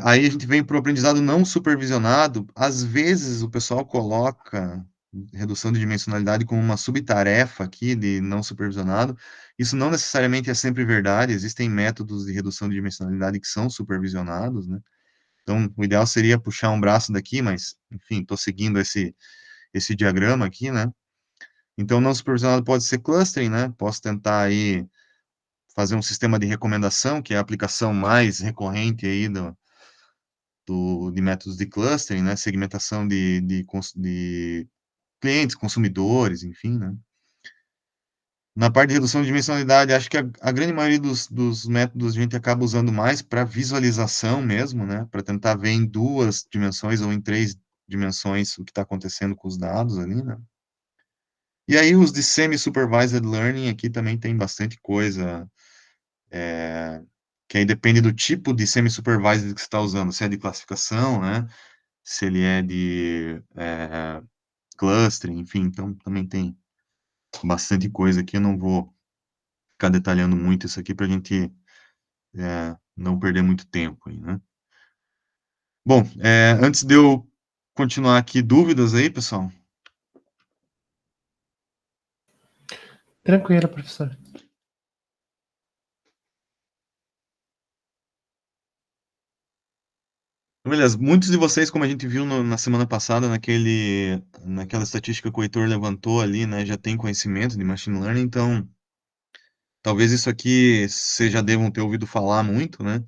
Aí a gente vem para o aprendizado não supervisionado. Às vezes o pessoal coloca redução de dimensionalidade como uma subtarefa aqui de não supervisionado. Isso não necessariamente é sempre verdade. Existem métodos de redução de dimensionalidade que são supervisionados, né? Então, o ideal seria puxar um braço daqui, mas, enfim, estou seguindo esse diagrama aqui, né? Então, não supervisionado pode ser clustering, né? Posso tentar aí fazer um sistema de recomendação, que é a aplicação mais recorrente aí de métodos de clustering, né, segmentação de clientes, consumidores, enfim, né. Na parte de redução de dimensionalidade, acho que a grande maioria dos métodos a gente acaba usando mais para visualização mesmo, né, para tentar ver em 2 dimensões ou em 3 dimensões o que está acontecendo com os dados ali, né. E aí os de semi-supervised learning aqui também tem bastante coisa, que aí depende do tipo de semi-supervised que você está usando, se é de classificação, né, se ele é de clustering, enfim, então também tem bastante coisa aqui, eu não vou ficar detalhando muito isso aqui para a gente não perder muito tempo aí, né? Bom, antes de eu continuar aqui, dúvidas aí, pessoal? Tranquilo, professor. Beleza, muitos de vocês, como a gente viu na semana passada, naquela estatística que o Heitor levantou ali, né, já tem conhecimento de machine learning, então talvez isso aqui vocês já devam ter ouvido falar muito, né,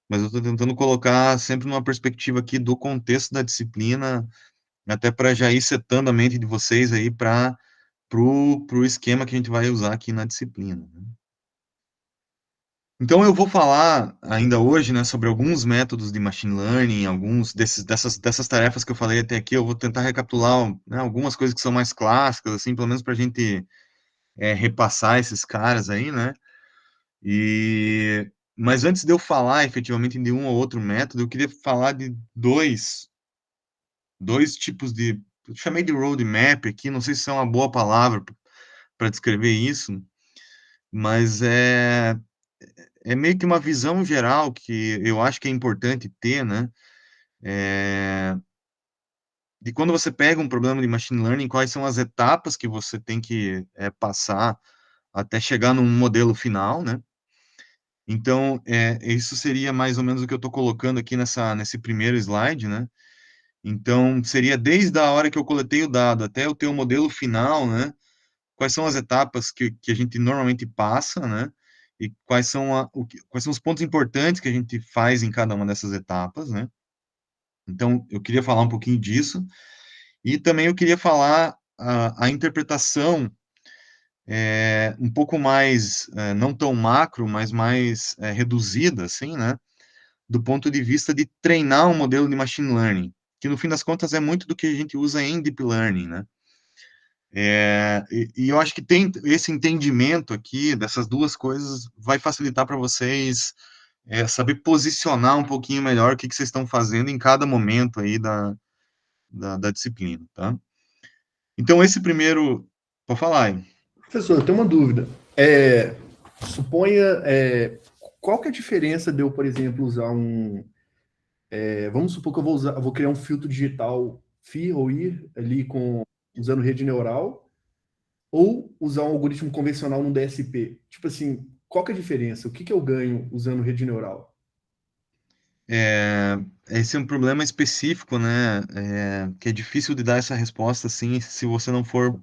mas eu estou tentando colocar sempre numa perspectiva aqui do contexto da disciplina, até para já ir setando a mente de vocês aí para pro esquema que a gente vai usar aqui na disciplina, né? Então, eu vou falar ainda hoje, né, sobre alguns métodos de machine learning, dessas tarefas que eu falei até aqui. Eu vou tentar recapitular, né, algumas coisas que são mais clássicas, assim, pelo menos para a gente repassar esses caras aí, né? Mas antes de eu falar efetivamente de um ou outro método, eu queria falar de dois tipos eu chamei de roadmap aqui, não sei se é uma boa palavra para descrever isso, mas é meio que uma visão geral que eu acho que é importante ter, né? De quando você pega um problema de machine learning, quais são as etapas que você tem que passar até chegar num modelo final, né? Então, isso seria mais ou menos o que eu estou colocando aqui nesse primeiro slide, né? Então, seria desde a hora que eu coletei o dado até eu ter o modelo final, né? Quais são as etapas que a gente normalmente passa, né? E quais são os pontos importantes que a gente faz em cada uma dessas etapas, né? Então, eu queria falar um pouquinho disso. E também eu queria falar a interpretação um pouco mais, não tão macro, mas mais reduzida, assim, né? Do ponto de vista de treinar um modelo de machine learning, que no fim das contas é muito do que a gente usa em deep learning, né? E eu acho que tem esse entendimento aqui dessas duas coisas vai facilitar para vocês saber posicionar um pouquinho melhor o que vocês estão fazendo em cada momento aí da disciplina, tá? Então, esse primeiro... Pode falar aí. Professor, eu tenho uma dúvida. Suponha, qual que é a diferença de eu, por exemplo, usar vamos supor que eu vou criar um filtro digital FIR ou IR ali usando rede neural, ou usar um algoritmo convencional no DSP. Tipo assim, qual que é a diferença? O que que eu ganho usando rede neural? Esse é um problema específico, né? Que é difícil de dar essa resposta assim, se você não for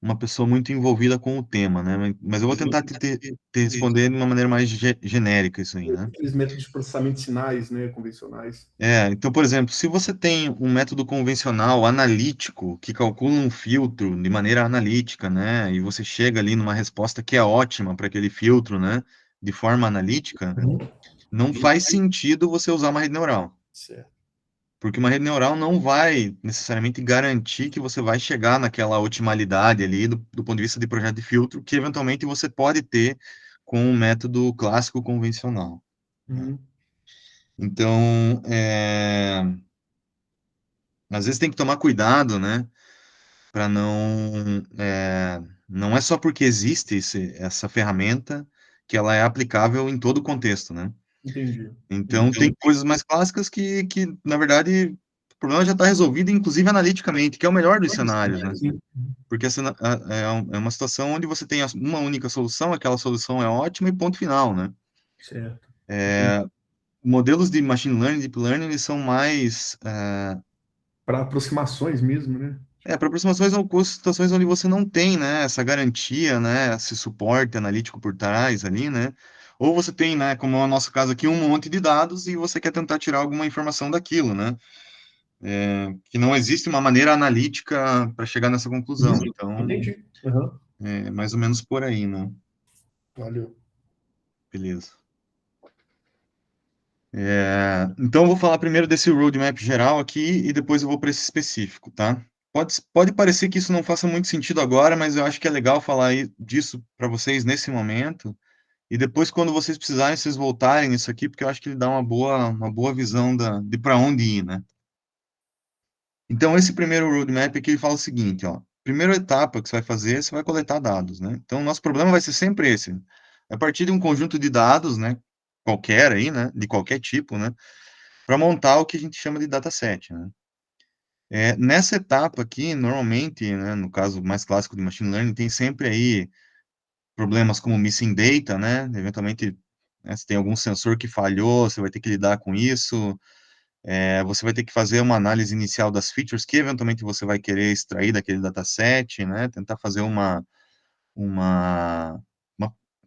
uma pessoa muito envolvida com o tema, né? Mas eu vou tentar te responder de uma maneira mais genérica isso aí, né? Aqueles métodos de processamento de sinais, né, convencionais. Então, por exemplo, se você tem um método convencional analítico que calcula um filtro de maneira analítica, né? E você chega ali numa resposta que é ótima para aquele filtro, né? De forma analítica, não faz sentido você usar uma rede neural. Certo. Porque uma rede neural não vai necessariamente garantir que você vai chegar naquela otimalidade ali do ponto de vista de projeto de filtro que eventualmente você pode ter com um método clássico convencional. Uhum. Então, às vezes tem que tomar cuidado, né? Para não é só porque existe essa ferramenta que ela é aplicável em todo o contexto, né? Entendi. Então, tem coisas mais clássicas que na verdade, o problema já está resolvido, inclusive analiticamente, que é o melhor dos cenários, né? Sim. Porque é uma situação onde você tem uma única solução, aquela solução é ótima e ponto final, né? Certo. Modelos de machine learning, deep learning, eles são mais Para aproximações mesmo, né? para aproximações ou situações onde você não tem, né, essa garantia, né, esse suporte analítico por trás ali, né? Ou você tem, né, como é o nosso caso aqui, um monte de dados e você quer tentar tirar alguma informação daquilo, né? Que não existe uma maneira analítica para chegar nessa conclusão. Então, Entendi. Uhum. é mais ou menos por aí, né? Valeu. Beleza. Então, eu vou falar primeiro desse roadmap geral aqui e depois eu vou para esse específico, tá? Pode parecer que isso não faça muito sentido agora, mas eu acho que é legal falar disso para vocês nesse momento. E depois, quando vocês precisarem, vocês voltarem nisso aqui, porque eu acho que ele dá uma boa visão de para onde ir, né? Então, esse primeiro roadmap aqui ele fala o seguinte, ó. Primeira etapa que você vai fazer, você vai coletar dados, né? Então, o nosso problema vai ser sempre esse. A partir de um conjunto de dados, né? Qualquer aí, né? De qualquer tipo, né? Para montar o que a gente chama de dataset, né? Nessa etapa aqui, normalmente, né, no caso mais clássico de machine learning, tem sempre aí problemas como missing data, né? Eventualmente, né, se tem algum sensor que falhou, você vai ter que lidar com isso. Você vai ter que fazer uma análise inicial das features que eventualmente você vai querer extrair daquele dataset, né? Tentar fazer uma, uma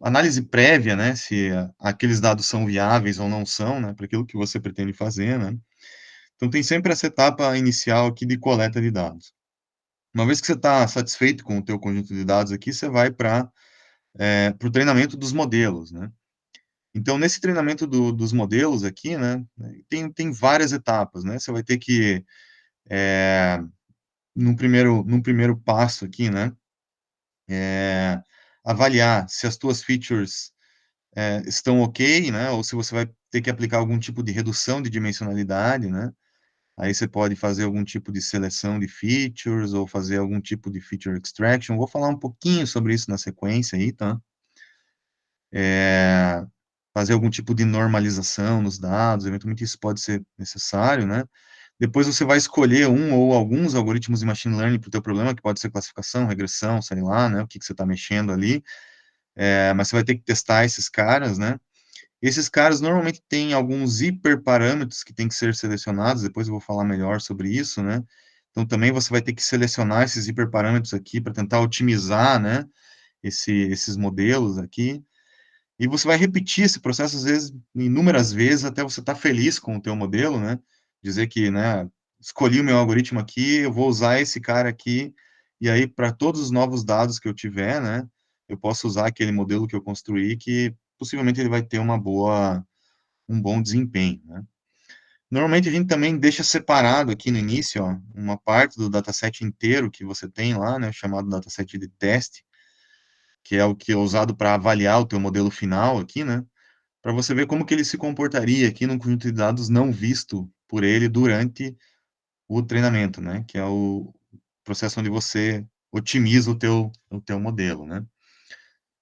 análise prévia, né? Se aqueles dados são viáveis ou não são, né? Para aquilo que você pretende fazer, né? Então, tem sempre essa etapa inicial aqui de coleta de dados. Uma vez que você está satisfeito com o teu conjunto de dados aqui, você vai para o treinamento dos modelos, né? Então, nesse treinamento dos modelos aqui, né, tem várias etapas, né? Você vai ter que, num primeiro passo aqui, né, avaliar se as tuas features estão ok, né? Ou se você vai ter que aplicar algum tipo de redução de dimensionalidade, né? Aí você pode fazer algum tipo de seleção de features ou fazer algum tipo de feature extraction. Vou falar um pouquinho sobre isso na sequência aí, tá? Fazer algum tipo de normalização nos dados, eventualmente isso pode ser necessário, né? Depois você vai escolher um ou alguns algoritmos de machine learning para o teu problema, que pode ser classificação, regressão, sei lá, né? O que você está mexendo ali. Mas você vai ter que testar esses caras, né? Esses caras normalmente têm alguns hiperparâmetros que têm que ser selecionados, depois eu vou falar melhor sobre isso, né? Então, também você vai ter que selecionar esses hiperparâmetros aqui para tentar otimizar, né, esses modelos aqui. E você vai repetir esse processo, às vezes, inúmeras vezes, até você estar feliz com o teu modelo, né? Dizer que, né, escolhi o meu algoritmo aqui, eu vou usar esse cara aqui, e aí, para todos os novos dados que eu tiver, né, eu posso usar aquele modelo que eu construí, que possivelmente ele vai ter um bom desempenho, né? Normalmente a gente também deixa separado aqui no início, ó, uma parte do dataset inteiro que você tem lá, né, chamado dataset de teste, que é o que é usado para avaliar o teu modelo final aqui, né, para você ver como que ele se comportaria aqui num conjunto de dados não visto por ele durante o treinamento, né, que é o processo onde você otimiza o teu modelo, né.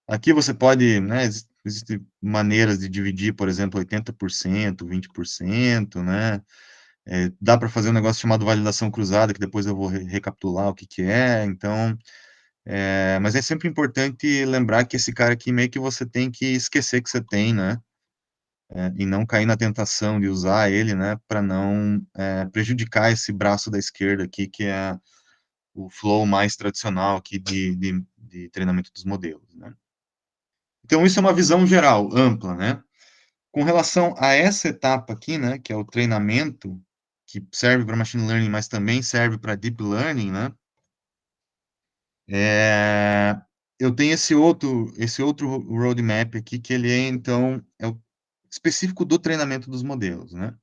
Aqui você pode, né, existem maneiras de dividir, por exemplo, 80%, 20%, né, dá para fazer um negócio chamado validação cruzada, que depois eu vou recapitular o que que é, então, mas é sempre importante lembrar que esse cara aqui meio que você tem que esquecer que você tem, né, e não cair na tentação de usar ele, né, para não prejudicar esse braço da esquerda aqui, que é o flow mais tradicional aqui de treinamento dos modelos, né. Então, isso é uma visão geral, ampla, né. Com relação a essa etapa aqui, né, que é o treinamento, que serve para machine learning, mas também serve para deep learning, né, eh, eu tenho esse outro roadmap aqui, que ele é, então, é o específico do treinamento dos modelos, né.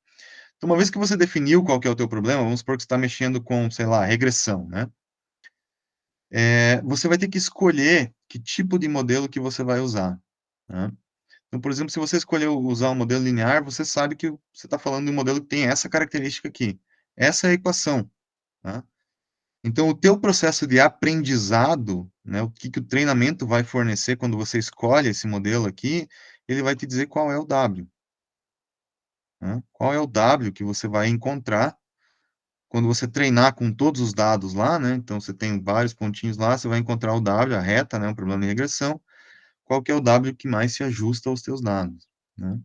Então, uma vez que você definiu qual que é o teu problema, vamos supor que você está mexendo com, sei lá, regressão, né, você vai ter que escolher que tipo de modelo que você vai usar, né. Então, por exemplo, se você escolheu usar um modelo linear, você sabe que você está falando de um modelo que tem essa característica aqui. Essa é a equação, tá? Então, o teu processo de aprendizado, né, o que que o treinamento vai fornecer quando você escolhe esse modelo aqui, ele vai te dizer qual é o W, né? Qual é o W que você vai encontrar quando você treinar com todos os dados lá, né? Então, você tem vários pontinhos lá, você vai encontrar o W, a reta, né, o problema de regressão, qual que é o W que mais se ajusta aos teus dados, né?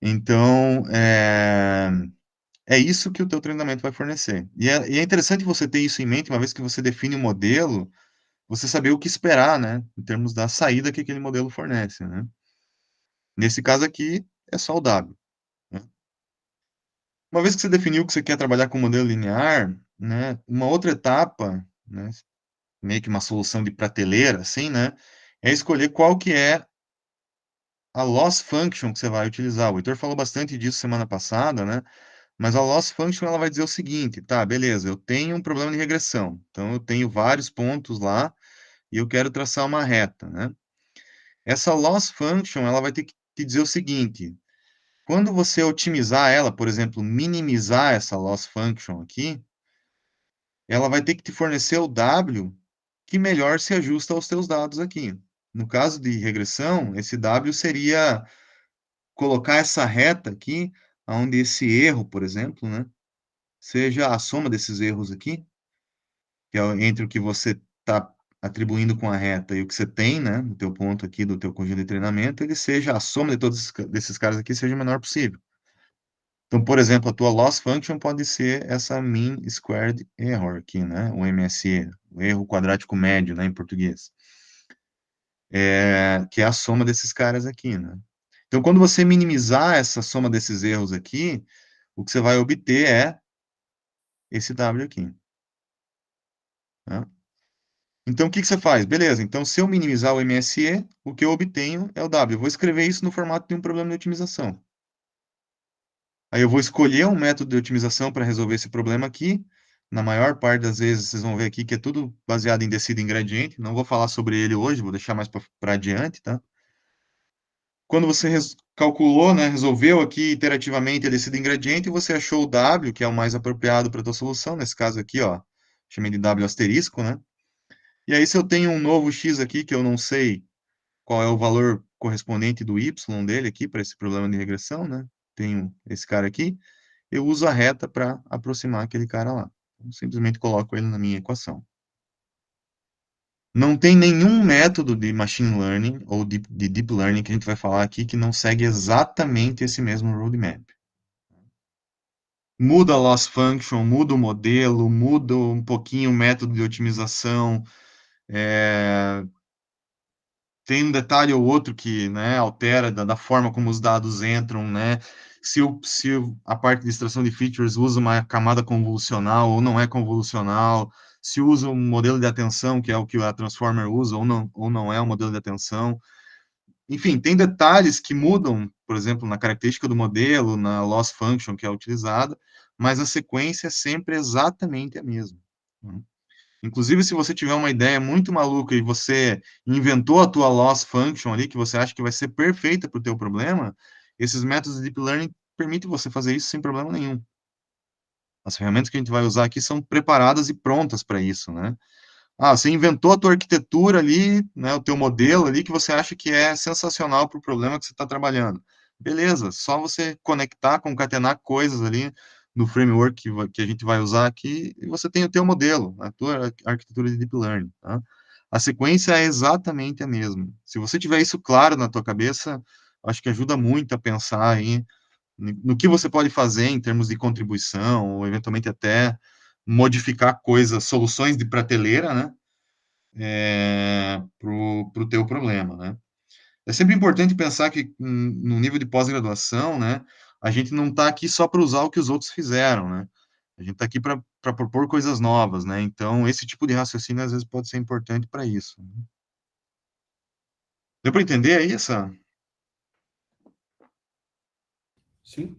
Então, é isso que o teu treinamento vai fornecer. E é interessante você ter isso em mente, uma vez que você define o modelo, você saber o que esperar, né, em termos da saída que aquele modelo fornece, né. Nesse caso aqui, é só o W, né. Uma vez que você definiu que você quer trabalhar com modelo linear, né, uma outra etapa, né, meio que uma solução de prateleira, assim, né, é escolher qual que é a loss function que você vai utilizar. O Heitor falou bastante disso semana passada, né. Mas a loss function ela vai dizer o seguinte, tá, beleza, eu tenho um problema de regressão, então eu tenho vários pontos lá e eu quero traçar uma reta, né? Essa loss function ela vai ter que te dizer o seguinte, quando você otimizar ela, por exemplo, minimizar essa loss function aqui, ela vai ter que te fornecer o W que melhor se ajusta aos teus dados aqui. No caso de regressão, esse W seria colocar essa reta aqui, onde esse erro, por exemplo, né, seja a soma desses erros aqui, que é entre o que você está atribuindo com a reta e o que você tem, né, no teu ponto aqui do teu conjunto de treinamento, ele seja, a soma de todos desses caras aqui seja o menor possível. Então, por exemplo, a tua loss function pode ser essa mean squared error aqui, né, o MSE, o erro quadrático médio, né, em português. Que é a soma desses caras aqui, né. Então, quando você minimizar essa soma desses erros aqui, o que você vai obter é esse W aqui. Tá? Então, o que você faz? Beleza, então se eu minimizar o MSE, o que eu obtenho é o W. Eu vou escrever isso no formato de um problema de otimização. Aí eu vou escolher um método de otimização para resolver esse problema aqui. Na maior parte das vezes, vocês vão ver aqui que é tudo baseado em descida em gradiente. Não vou falar sobre ele hoje, vou deixar mais para adiante, tá? Quando você calculou, né, resolveu aqui iterativamente a descida em gradiente, você achou o W, que é o mais apropriado para a tua solução. Nesse caso aqui, ó, chamei de W asterisco, né? E aí, se eu tenho um novo x aqui, que eu não sei qual é o valor correspondente do y dele aqui, para esse problema de regressão, né? Tenho esse cara aqui, eu uso a reta para aproximar aquele cara lá. Então, simplesmente coloco ele na minha equação. Não tem nenhum método de machine learning ou de deep learning que a gente vai falar aqui que não segue exatamente esse mesmo roadmap. Muda a loss function, muda o modelo, muda um pouquinho o método de otimização, tem um detalhe ou outro que, né, altera da forma como os dados entram, né, se a parte de extração de features usa uma camada convolucional ou não é convolucional, se usa um modelo de atenção, que é o que a Transformer usa, ou não é um modelo de atenção. Enfim, tem detalhes que mudam, por exemplo, na característica do modelo, na loss function que é utilizada, mas a sequência é sempre exatamente a mesma. Inclusive, se você tiver uma ideia muito maluca e você inventou a tua loss function ali, que você acha que vai ser perfeita para o teu problema, esses métodos de deep learning permitem você fazer isso sem problema nenhum. As ferramentas que a gente vai usar aqui são preparadas e prontas para isso, né? Ah, você inventou a tua arquitetura ali, né, o teu modelo ali, que você acha que é sensacional para o problema que você está trabalhando. Beleza, só você conectar, concatenar coisas ali no framework que a gente vai usar aqui, e você tem o teu modelo, a tua arquitetura de Deep Learning, tá? A sequência é exatamente a mesma. Se você tiver isso claro na tua cabeça, acho que ajuda muito a pensar aí no que você pode fazer em termos de contribuição, ou eventualmente até modificar coisas, soluções de prateleira, né, para o teu problema, né. É sempre importante pensar que no nível de pós-graduação, né, a gente não está aqui só para usar o que os outros fizeram, né, a gente está aqui para propor coisas novas, né, então esse tipo de raciocínio às vezes pode ser importante para isso. Deu para entender aí essa? Sim.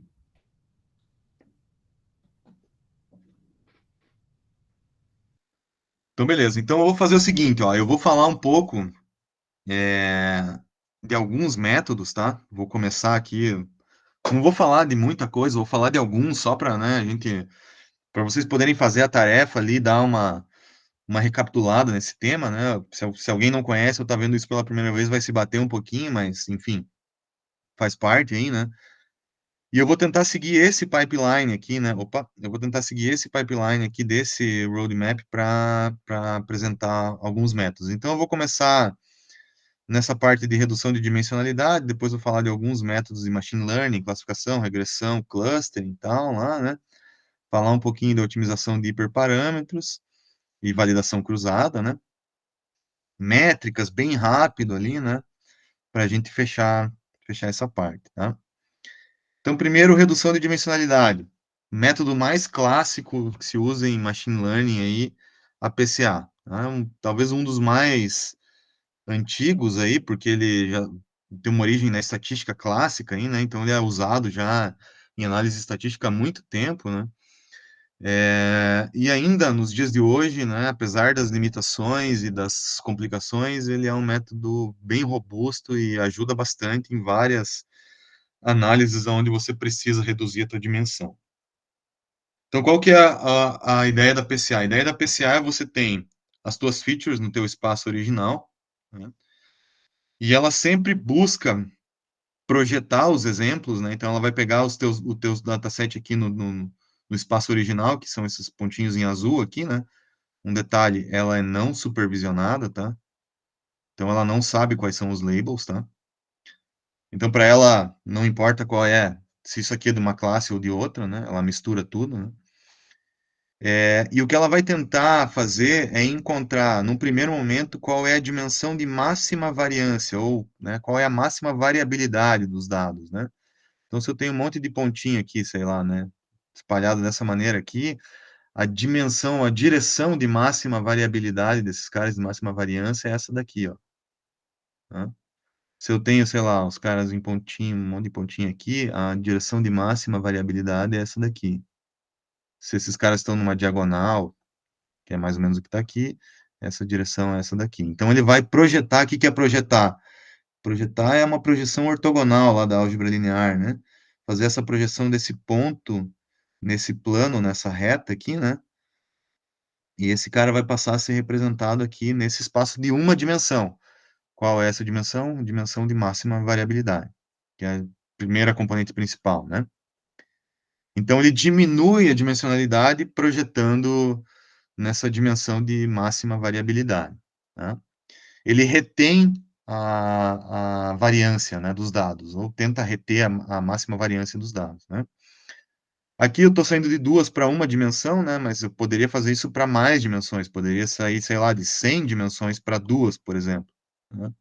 Então, beleza. Então, eu vou fazer o seguinte, ó, eu vou falar um pouco de alguns métodos, tá? Vou começar aqui. Não vou falar de muita coisa, vou falar de alguns só para, né, para vocês poderem fazer a tarefa ali, dar uma recapitulada nesse tema, né? Se alguém não conhece ou está vendo isso pela primeira vez, vai se bater um pouquinho, mas, enfim, faz parte aí, né? E eu vou tentar seguir esse pipeline aqui, né? Opa, eu vou tentar seguir esse pipeline aqui desse roadmap para apresentar alguns métodos. Então, eu vou começar nessa parte de redução de dimensionalidade, depois vou falar de alguns métodos de machine learning, classificação, regressão, clustering e tal, lá, né? Falar um pouquinho da otimização de hiperparâmetros e validação cruzada, né? Métricas bem rápido ali, né? Para a gente fechar essa parte, tá? Então, primeiro, redução de dimensionalidade. Método mais clássico que se usa em machine learning aí, a PCA. Tá? Talvez um dos mais antigos aí, porque ele já tem uma origem na estatística clássica aí, né? Então ele é usado já em análise estatística há muito tempo, né? E ainda nos dias de hoje, né, apesar das limitações e das complicações, ele é um método bem robusto e ajuda bastante em várias análises onde você precisa reduzir a tua dimensão. Então, qual que é a ideia da PCA? A ideia da PCA é você tem as tuas features no teu espaço original, né? E ela sempre busca projetar os exemplos, né? Então, ela vai pegar o teus dataset aqui no espaço original, que são esses pontinhos em azul aqui, né? Um detalhe, ela é não supervisionada, tá? Então, ela não sabe quais são os labels, tá? Então, para ela, não importa qual é, se isso aqui é de uma classe ou de outra, né? Ela mistura tudo, né? E o que ela vai tentar fazer é encontrar, num primeiro momento, qual é a dimensão de máxima variância, ou, né, qual é a máxima variabilidade dos dados, né? Então, se eu tenho um monte de pontinho aqui, sei lá, né, espalhado dessa maneira aqui, a dimensão, a direção de máxima variabilidade desses caras de máxima variância é essa daqui, ó. Tá? Se eu tenho, sei lá, os caras em pontinho, um monte de pontinho aqui, a direção de máxima variabilidade é essa daqui. Se esses caras estão numa diagonal, que é mais ou menos o que está aqui, essa direção é essa daqui. Então, ele vai projetar, o que é projetar? Projetar é uma projeção ortogonal lá da álgebra linear, né? Fazer essa projeção desse ponto nesse plano, nessa reta aqui, né? E esse cara vai passar a ser representado aqui nesse espaço de uma dimensão. Qual é essa dimensão? Dimensão de máxima variabilidade, que é a primeira componente principal, né? Então, ele diminui a dimensionalidade projetando nessa dimensão de máxima variabilidade, tá? Ele retém a variância, né, dos dados, ou tenta reter a máxima variância dos dados, né? Aqui eu estou saindo de duas para uma dimensão, né, mas eu poderia fazer isso para mais dimensões, poderia sair, sei lá, de 100 dimensões para duas, por exemplo, né?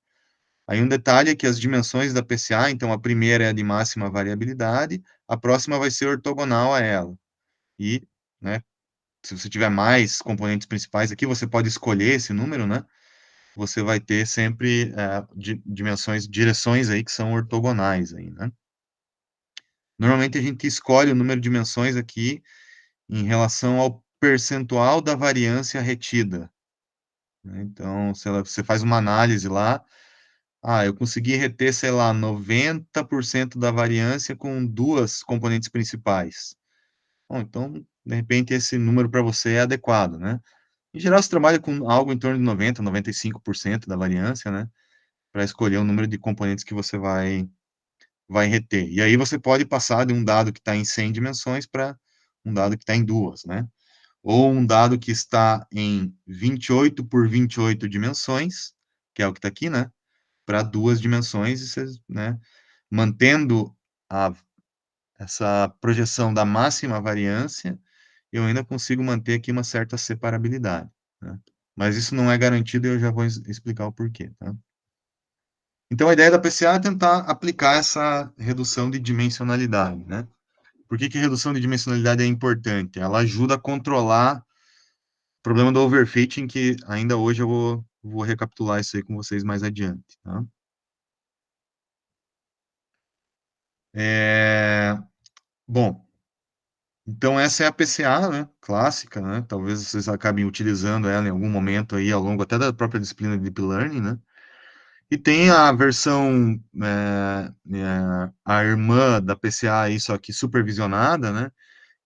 Aí um detalhe é que as dimensões da PCA, então a primeira é a de máxima variabilidade, a próxima vai ser ortogonal a ela. E, né, se você tiver mais componentes principais aqui, você pode escolher esse número, né? Você vai ter sempre dimensões, direções aí que são ortogonais aí, né? Normalmente a gente escolhe o número de dimensões aqui em relação ao percentual da variância retida, né? Então, se você faz uma análise lá, eu consegui reter, sei lá, 90% da variância com duas componentes principais. Bom, então, de repente, esse número para você é adequado, né? Em geral, você trabalha com algo em torno de 90%, 95% da variância, né? Para escolher o número de componentes que você vai reter. E aí você pode passar de um dado que está em 100 dimensões para um dado que está em duas, né? Ou um dado que está em 28 por 28 dimensões, que é o que está aqui, né? Para duas dimensões, e você, né? Mantendo essa projeção da máxima variância, eu ainda consigo manter aqui uma certa separabilidade, né? Mas isso não é garantido e eu já vou explicar o porquê, tá? Então, a ideia da PCA é tentar aplicar essa redução de dimensionalidade, né? Por que a redução de dimensionalidade é importante? Ela ajuda a controlar o problema do overfitting, que ainda hoje eu vou recapitular isso aí com vocês mais adiante, tá? Bom, então essa é a PCA, né? Clássica, né? Talvez vocês acabem utilizando ela em algum momento aí ao longo até da própria disciplina de Deep Learning, né? E tem a versão, a irmã da PCA aí, só que supervisionada, né?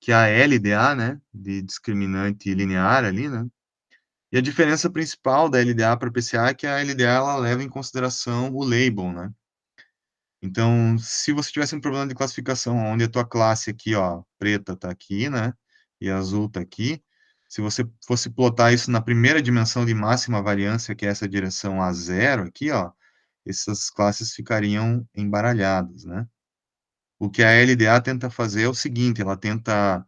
Que é a LDA, né? De discriminante linear ali, né? E a diferença principal da LDA para PCA é que a LDA ela leva em consideração o label, né? Então, se você tivesse um problema de classificação, onde a tua classe aqui, ó, preta tá aqui, né? E azul tá aqui, se você fosse plotar isso na primeira dimensão de máxima variância, que é essa direção A0 aqui, ó, essas classes ficariam embaralhadas, né? O que a LDA tenta fazer é o seguinte, ela tenta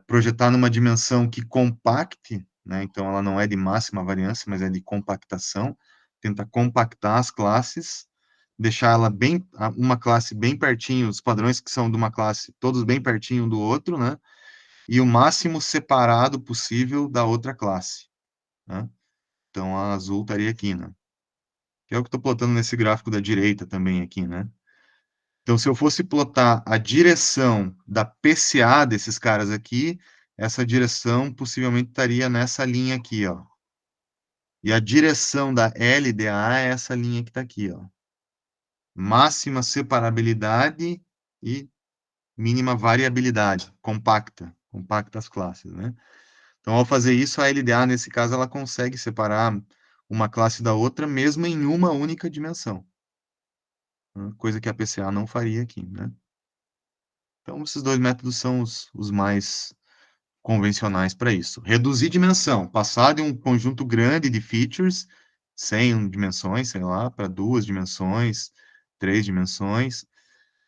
projetar numa dimensão que compacte, né? Então, ela não é de máxima variância, mas é de compactação, tenta compactar as classes, deixar ela bem, uma classe bem pertinho, os padrões que são de uma classe, todos bem pertinho do outro, né? E o máximo separado possível da outra classe, né? Então, a azul estaria aqui, né? Que é o que estou plotando nesse gráfico da direita também aqui, né? Então, se eu fosse plotar a direção da PCA desses caras aqui, essa direção possivelmente estaria nessa linha aqui, ó. E a direção da LDA é essa linha que está aqui, ó. Máxima separabilidade e mínima variabilidade, compacta as classes, né? Então, ao fazer isso, a LDA, nesse caso, ela consegue separar uma classe da outra, mesmo em uma única dimensão, né? Coisa que a PCA não faria aqui, né? Então, esses dois métodos são os mais convencionais para isso. Reduzir dimensão, passar de um conjunto grande de features, 100 dimensões, sei lá, para 2 dimensões, 3 dimensões,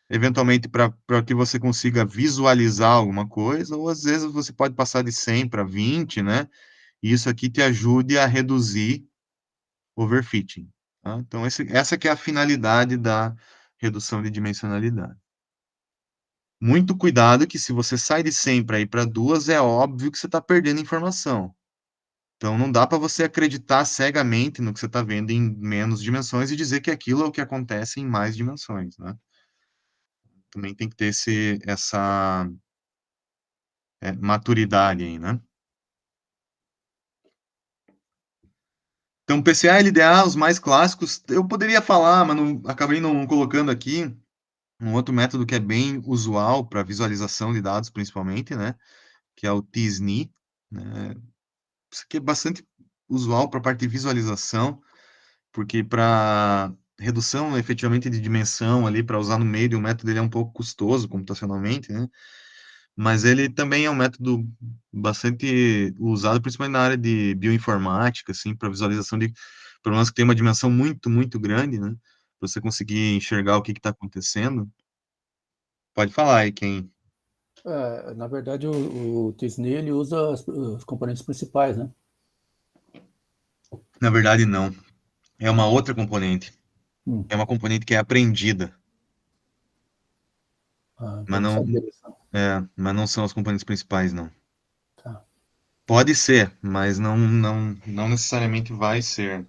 eventualmente para que você consiga visualizar alguma coisa, ou às vezes você pode passar de 100 para 20, né? E isso aqui te ajude a reduzir overfitting. Tá? Então, essa que é a finalidade da redução de dimensionalidade. Muito cuidado que se você sai de 100 para ir para 2, é óbvio que você está perdendo informação. Então, não dá para você acreditar cegamente no que você está vendo em menos dimensões e dizer que aquilo é o que acontece em mais dimensões, né? Também tem que ter essa maturidade aí, né? Então, PCA, LDA, os mais clássicos, eu poderia falar, mas acabei não colocando aqui, um outro método que é bem usual para visualização de dados, principalmente, né? Que é o t-SNE, né? Isso aqui é bastante usual para a parte de visualização, porque para redução efetivamente de dimensão ali, para usar no meio de um método, ele é um pouco custoso computacionalmente, né? Mas ele também é um método bastante usado, principalmente na área de bioinformática, assim, para visualização de problemas que tem uma dimensão muito, muito grande, né? Para você conseguir enxergar o que está acontecendo. Pode falar aí, quem... Na verdade, o Disney ele usa os componentes principais, né? Na verdade, não. É uma outra componente. Hum. É uma componente que é aprendida. Eu não sabia disso. Mas não são as componentes principais, não. Tá. Pode ser, mas não necessariamente vai ser.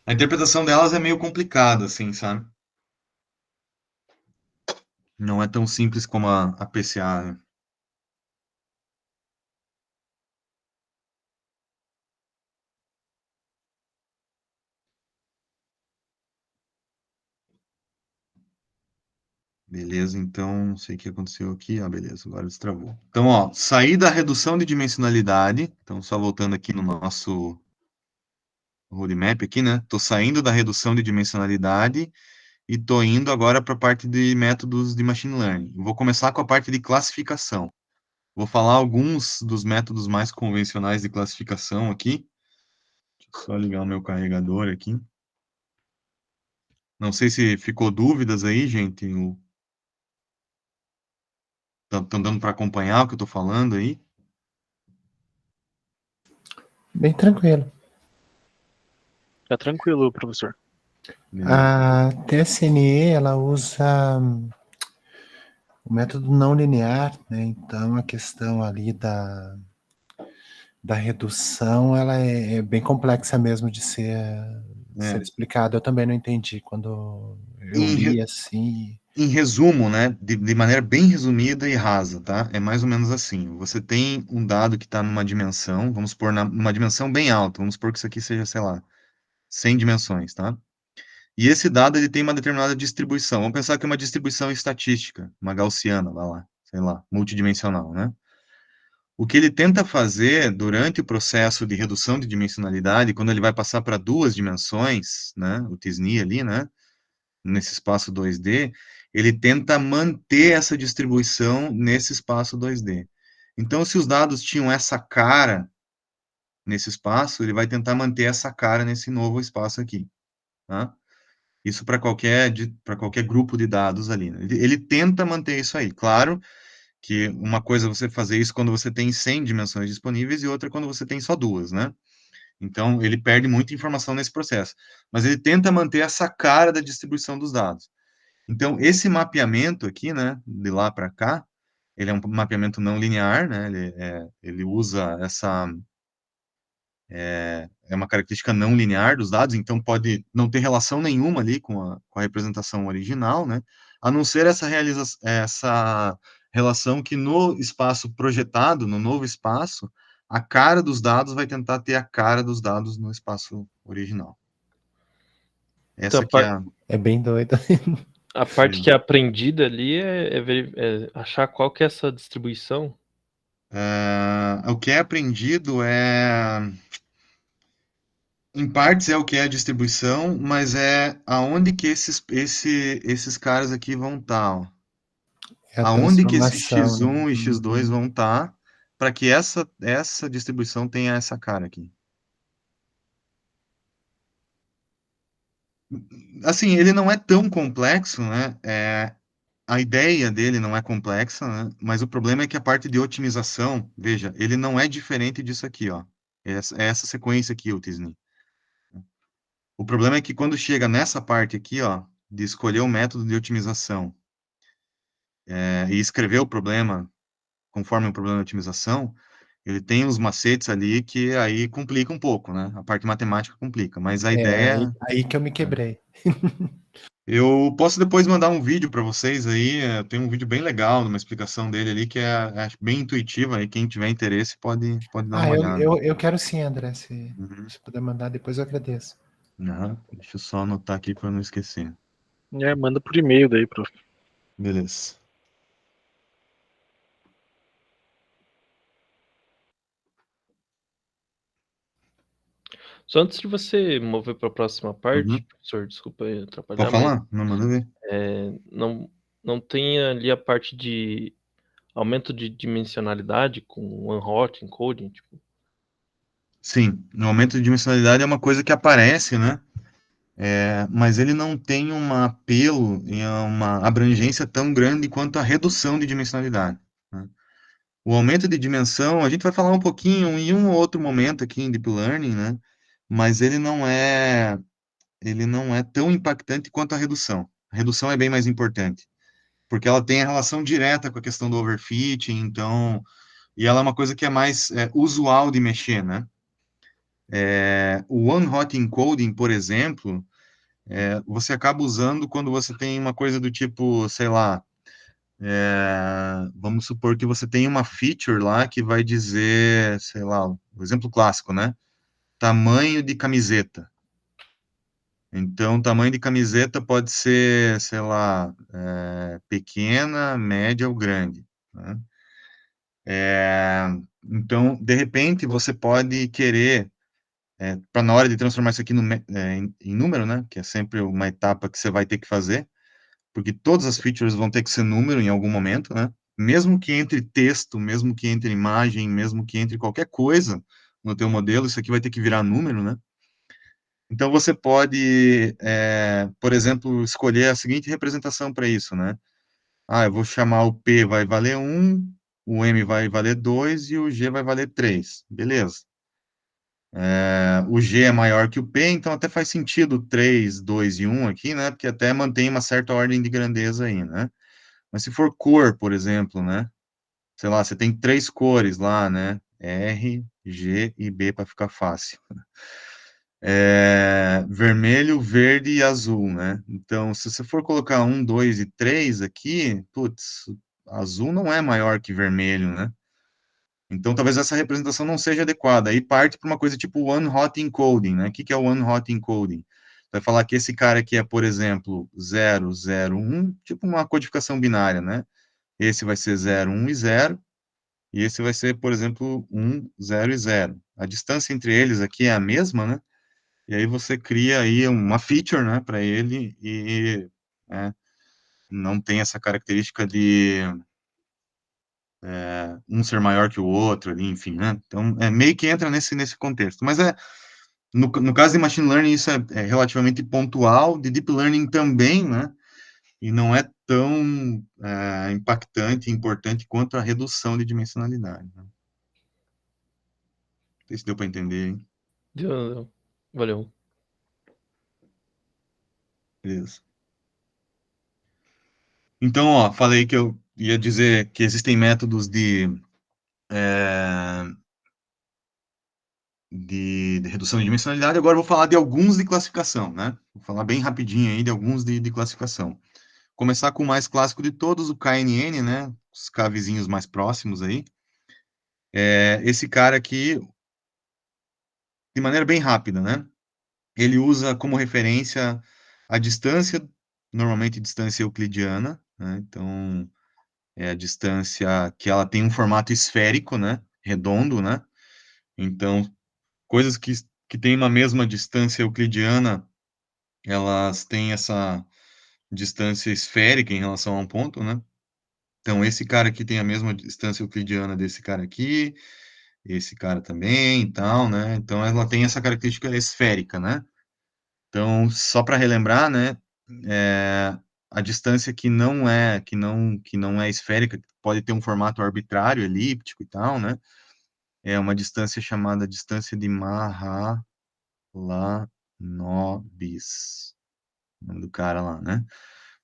A interpretação delas é meio complicada, assim, sabe? Não é tão simples como a PCA, né? Beleza, então, não sei o que aconteceu aqui. Beleza, agora destravou. Então, ó, sair da redução de dimensionalidade. Então, só voltando aqui no nosso roadmap aqui, né? Tô saindo da redução de dimensionalidade e tô indo agora para a parte de métodos de machine learning. Vou começar com a parte de classificação. Vou falar alguns dos métodos mais convencionais de classificação aqui. Deixa eu só ligar o meu carregador aqui. Não sei se ficou dúvidas aí, gente. Estão dando para acompanhar o que eu estou falando aí? Bem tranquilo. Tá tranquilo, professor. Beleza. A TSNE, ela usa o método não linear, né? Então, a questão ali da redução, ela é bem complexa mesmo de ser explicada. Eu também não entendi quando eu li assim. Em resumo, né, de maneira bem resumida e rasa, tá? É mais ou menos assim. Você tem um dado que está numa dimensão, vamos supor, numa dimensão bem alta, vamos supor que isso aqui seja, sei lá, 100 dimensões, tá? E esse dado, ele tem uma determinada distribuição. Vamos pensar que é uma distribuição estatística, uma gaussiana, vai lá, sei lá, multidimensional, né? O que ele tenta fazer durante o processo de redução de dimensionalidade, quando ele vai passar para 2 dimensões, né, o t-SNE ali, né, nesse espaço 2D, ele tenta manter essa distribuição nesse espaço 2D. Então, se os dados tinham essa cara nesse espaço, ele vai tentar manter essa cara nesse novo espaço aqui, tá? Isso para qualquer grupo de dados ali, né? Ele tenta manter isso aí. Claro que uma coisa é você fazer isso quando você tem 100 dimensões disponíveis e outra quando você tem só 2, né? Então, ele perde muita informação nesse processo. Mas ele tenta manter essa cara da distribuição dos dados. Então, esse mapeamento aqui, né, de lá para cá, ele é um mapeamento não linear, né? Ele usa é uma característica não linear dos dados, então pode não ter relação nenhuma ali com a representação original, né? A não ser essa relação que no espaço projetado, no novo espaço, a cara dos dados vai tentar ter a cara dos dados no espaço original. Essa Então, que é É bem doido. a parte que é aprendida ali é achar qual que é essa distribuição. o que é aprendido em partes é o que é a distribuição, mas é aonde que esses caras aqui vão estar, ó. É a Aonde que esses transformação, né? X1 e X2 vão estar para que essa distribuição tenha essa cara aqui. Assim, ele não é tão complexo, né? A ideia dele não é complexa, né? Mas o problema é que a parte de otimização, veja, ele não é diferente disso aqui, ó. Essa sequência aqui, o Tisney. O problema é que quando chega nessa parte aqui, ó, de escolher o método de otimização e escrever o problema conforme o problema de otimização, ele tem os macetes ali que aí complica um pouco, né? A parte matemática complica, mas a ideia... Aí que eu me quebrei. Eu posso depois mandar um vídeo para vocês aí, tem um vídeo bem legal, uma explicação dele ali, que é bem intuitiva, e quem tiver interesse pode dar Ah, uma eu, olhada. eu, eu quero sim, André. Se Uhum. puder mandar, depois eu agradeço. Deixa eu só anotar aqui para não esquecer. Manda por e-mail daí, prof. Beleza. Só antes de você mover para a próxima parte, Uhum. professor, desculpa aí atrapalhar, Pode falar? Não, manda ver. não tem ali a parte de aumento de dimensionalidade com one-hot encoding, tipo. Sim, o aumento de dimensionalidade é uma coisa que aparece, né? Mas ele não tem um apelo e uma abrangência tão grande quanto a redução de dimensionalidade, né? O aumento de dimensão, a gente vai falar um pouquinho em um ou outro momento aqui em Deep Learning, né? Mas ele não é tão impactante quanto a redução. A redução é bem mais importante, porque ela tem a relação direta com a questão do overfitting, então, e ela é uma coisa que é mais usual de mexer, né? O one-hot encoding, por exemplo, você acaba usando quando você tem uma coisa do tipo, sei lá, vamos supor que você tem uma feature lá que vai dizer, sei lá, o exemplo clássico, né? Tamanho de camiseta. Então, tamanho de camiseta pode ser, sei lá, pequena, média ou grande, né? Então, de repente, você pode querer, para na hora de transformar isso aqui em número, né? Que é sempre uma etapa que você vai ter que fazer, porque todas as features vão ter que ser número em algum momento, né? Mesmo que entre texto, mesmo que entre imagem, mesmo que entre qualquer coisa no teu modelo, isso aqui vai ter que virar número, né? Então você pode, por exemplo, escolher a seguinte representação para isso, né? Eu vou chamar o P vai valer 1, o M vai valer 2 e o G vai valer 3. Beleza. O G é maior que o P, então até faz sentido 3, 2 e 1 aqui, né? Porque até mantém uma certa ordem de grandeza aí, né? Mas se for cor, por exemplo, né? Sei lá, você tem 3 cores lá, né? R, G e B para ficar fácil. Vermelho, verde e azul, né? Então, se você for colocar 1, 2 e 3 aqui, putz, azul não é maior que vermelho, né? Então, talvez essa representação não seja adequada. Aí parte para uma coisa tipo one-hot encoding, né? O que é o one-hot encoding? Vai falar que esse cara aqui é, por exemplo, 0, 0, 1, tipo uma codificação binária, né? Esse vai ser 0, 1 e 0, e esse vai ser, por exemplo, 1, 0 e 0. A distância entre eles aqui é a mesma, né? E aí você cria aí uma feature, né, para ele e não tem essa característica de um ser maior que o outro ali, enfim, né? Então, meio que entra nesse contexto. Mas no caso de machine learning, isso é relativamente pontual, de deep learning também, né? E não é tão impactante e importante quanto a redução de dimensionalidade, né? Não sei se deu para entender, hein? Deu. Valeu. Beleza. Então, ó, falei que eu ia dizer que existem métodos de redução de dimensionalidade, agora eu vou falar de alguns de classificação, né? Vou falar bem rapidinho aí de alguns de classificação. Começar com o mais clássico de todos, o KNN, né? Os K vizinhos mais próximos aí. Esse cara aqui, de maneira bem rápida, né? Ele usa como referência a distância, normalmente distância euclidiana, né? Então, é a distância que ela tem um formato esférico, né? Redondo, né? Então, coisas que têm uma mesma distância euclidiana, elas têm essa distância esférica em relação a um ponto, né? Então, esse cara aqui tem a mesma distância euclidiana desse cara aqui, esse cara também e tal, né? Então, ela tem essa característica esférica, né? Então, só para relembrar, né? A distância que não é esférica, pode ter um formato arbitrário, elíptico e tal, né? É uma distância chamada distância de Mahalanobis, o nome do cara lá, né?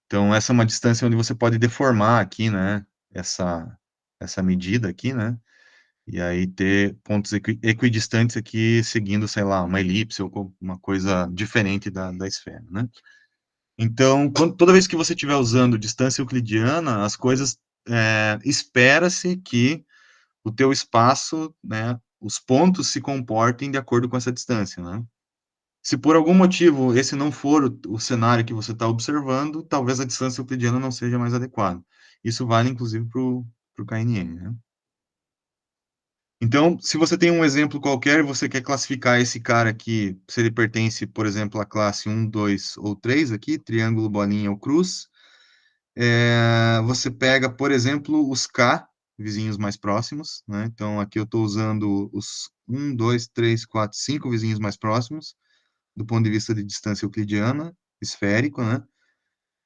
Então, essa é uma distância onde você pode deformar aqui, né? Essa medida aqui, né? E aí ter pontos equidistantes aqui seguindo, sei lá, uma elipse ou uma coisa diferente da esfera, né? Então, toda vez que você estiver usando distância euclidiana, as coisas, espera-se que o teu espaço, né, os pontos se comportem de acordo com essa distância, né? Se por algum motivo esse não for o cenário que você está observando, talvez a distância euclidiana não seja mais adequada. Isso vale, inclusive, para o KNN, né? Então, se você tem um exemplo qualquer e você quer classificar esse cara aqui, se ele pertence, por exemplo, à classe 1, 2 ou 3 aqui, triângulo, bolinha ou cruz, você pega, por exemplo, os K, vizinhos mais próximos, né? Então, aqui eu estou usando os 1, 2, 3, 4, 5 vizinhos mais próximos, do ponto de vista de distância euclidiana, esférico, né?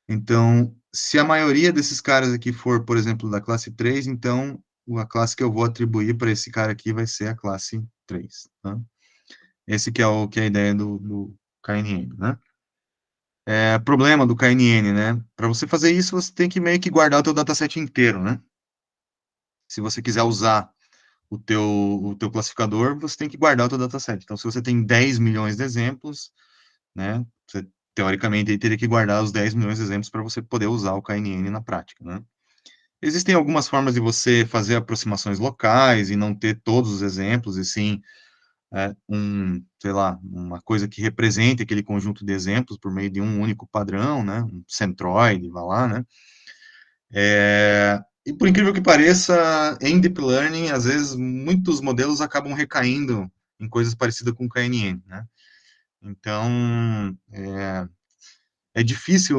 Então, se a maioria desses caras aqui for, por exemplo, da classe 3, então a classe que eu vou atribuir para esse cara aqui vai ser a classe 3, tá? Esse que é a ideia do KNN, né? Problema do KNN, né? Para você fazer isso, você tem que meio que guardar o teu dataset inteiro, né? Se você quiser usar o teu classificador, você tem que guardar o teu dataset. Então, se você tem 10 milhões de exemplos, né? Você, teoricamente, aí teria que guardar os 10 milhões de exemplos para você poder usar o KNN na prática, né? Existem algumas formas de você fazer aproximações locais e não ter todos os exemplos, e sim, sei lá, uma coisa que represente aquele conjunto de exemplos por meio de um único padrão, né? Um centroide, vai lá, né? E por incrível que pareça, em Deep Learning, às vezes, muitos modelos acabam recaindo em coisas parecidas com o KNN, né? Então, é difícil,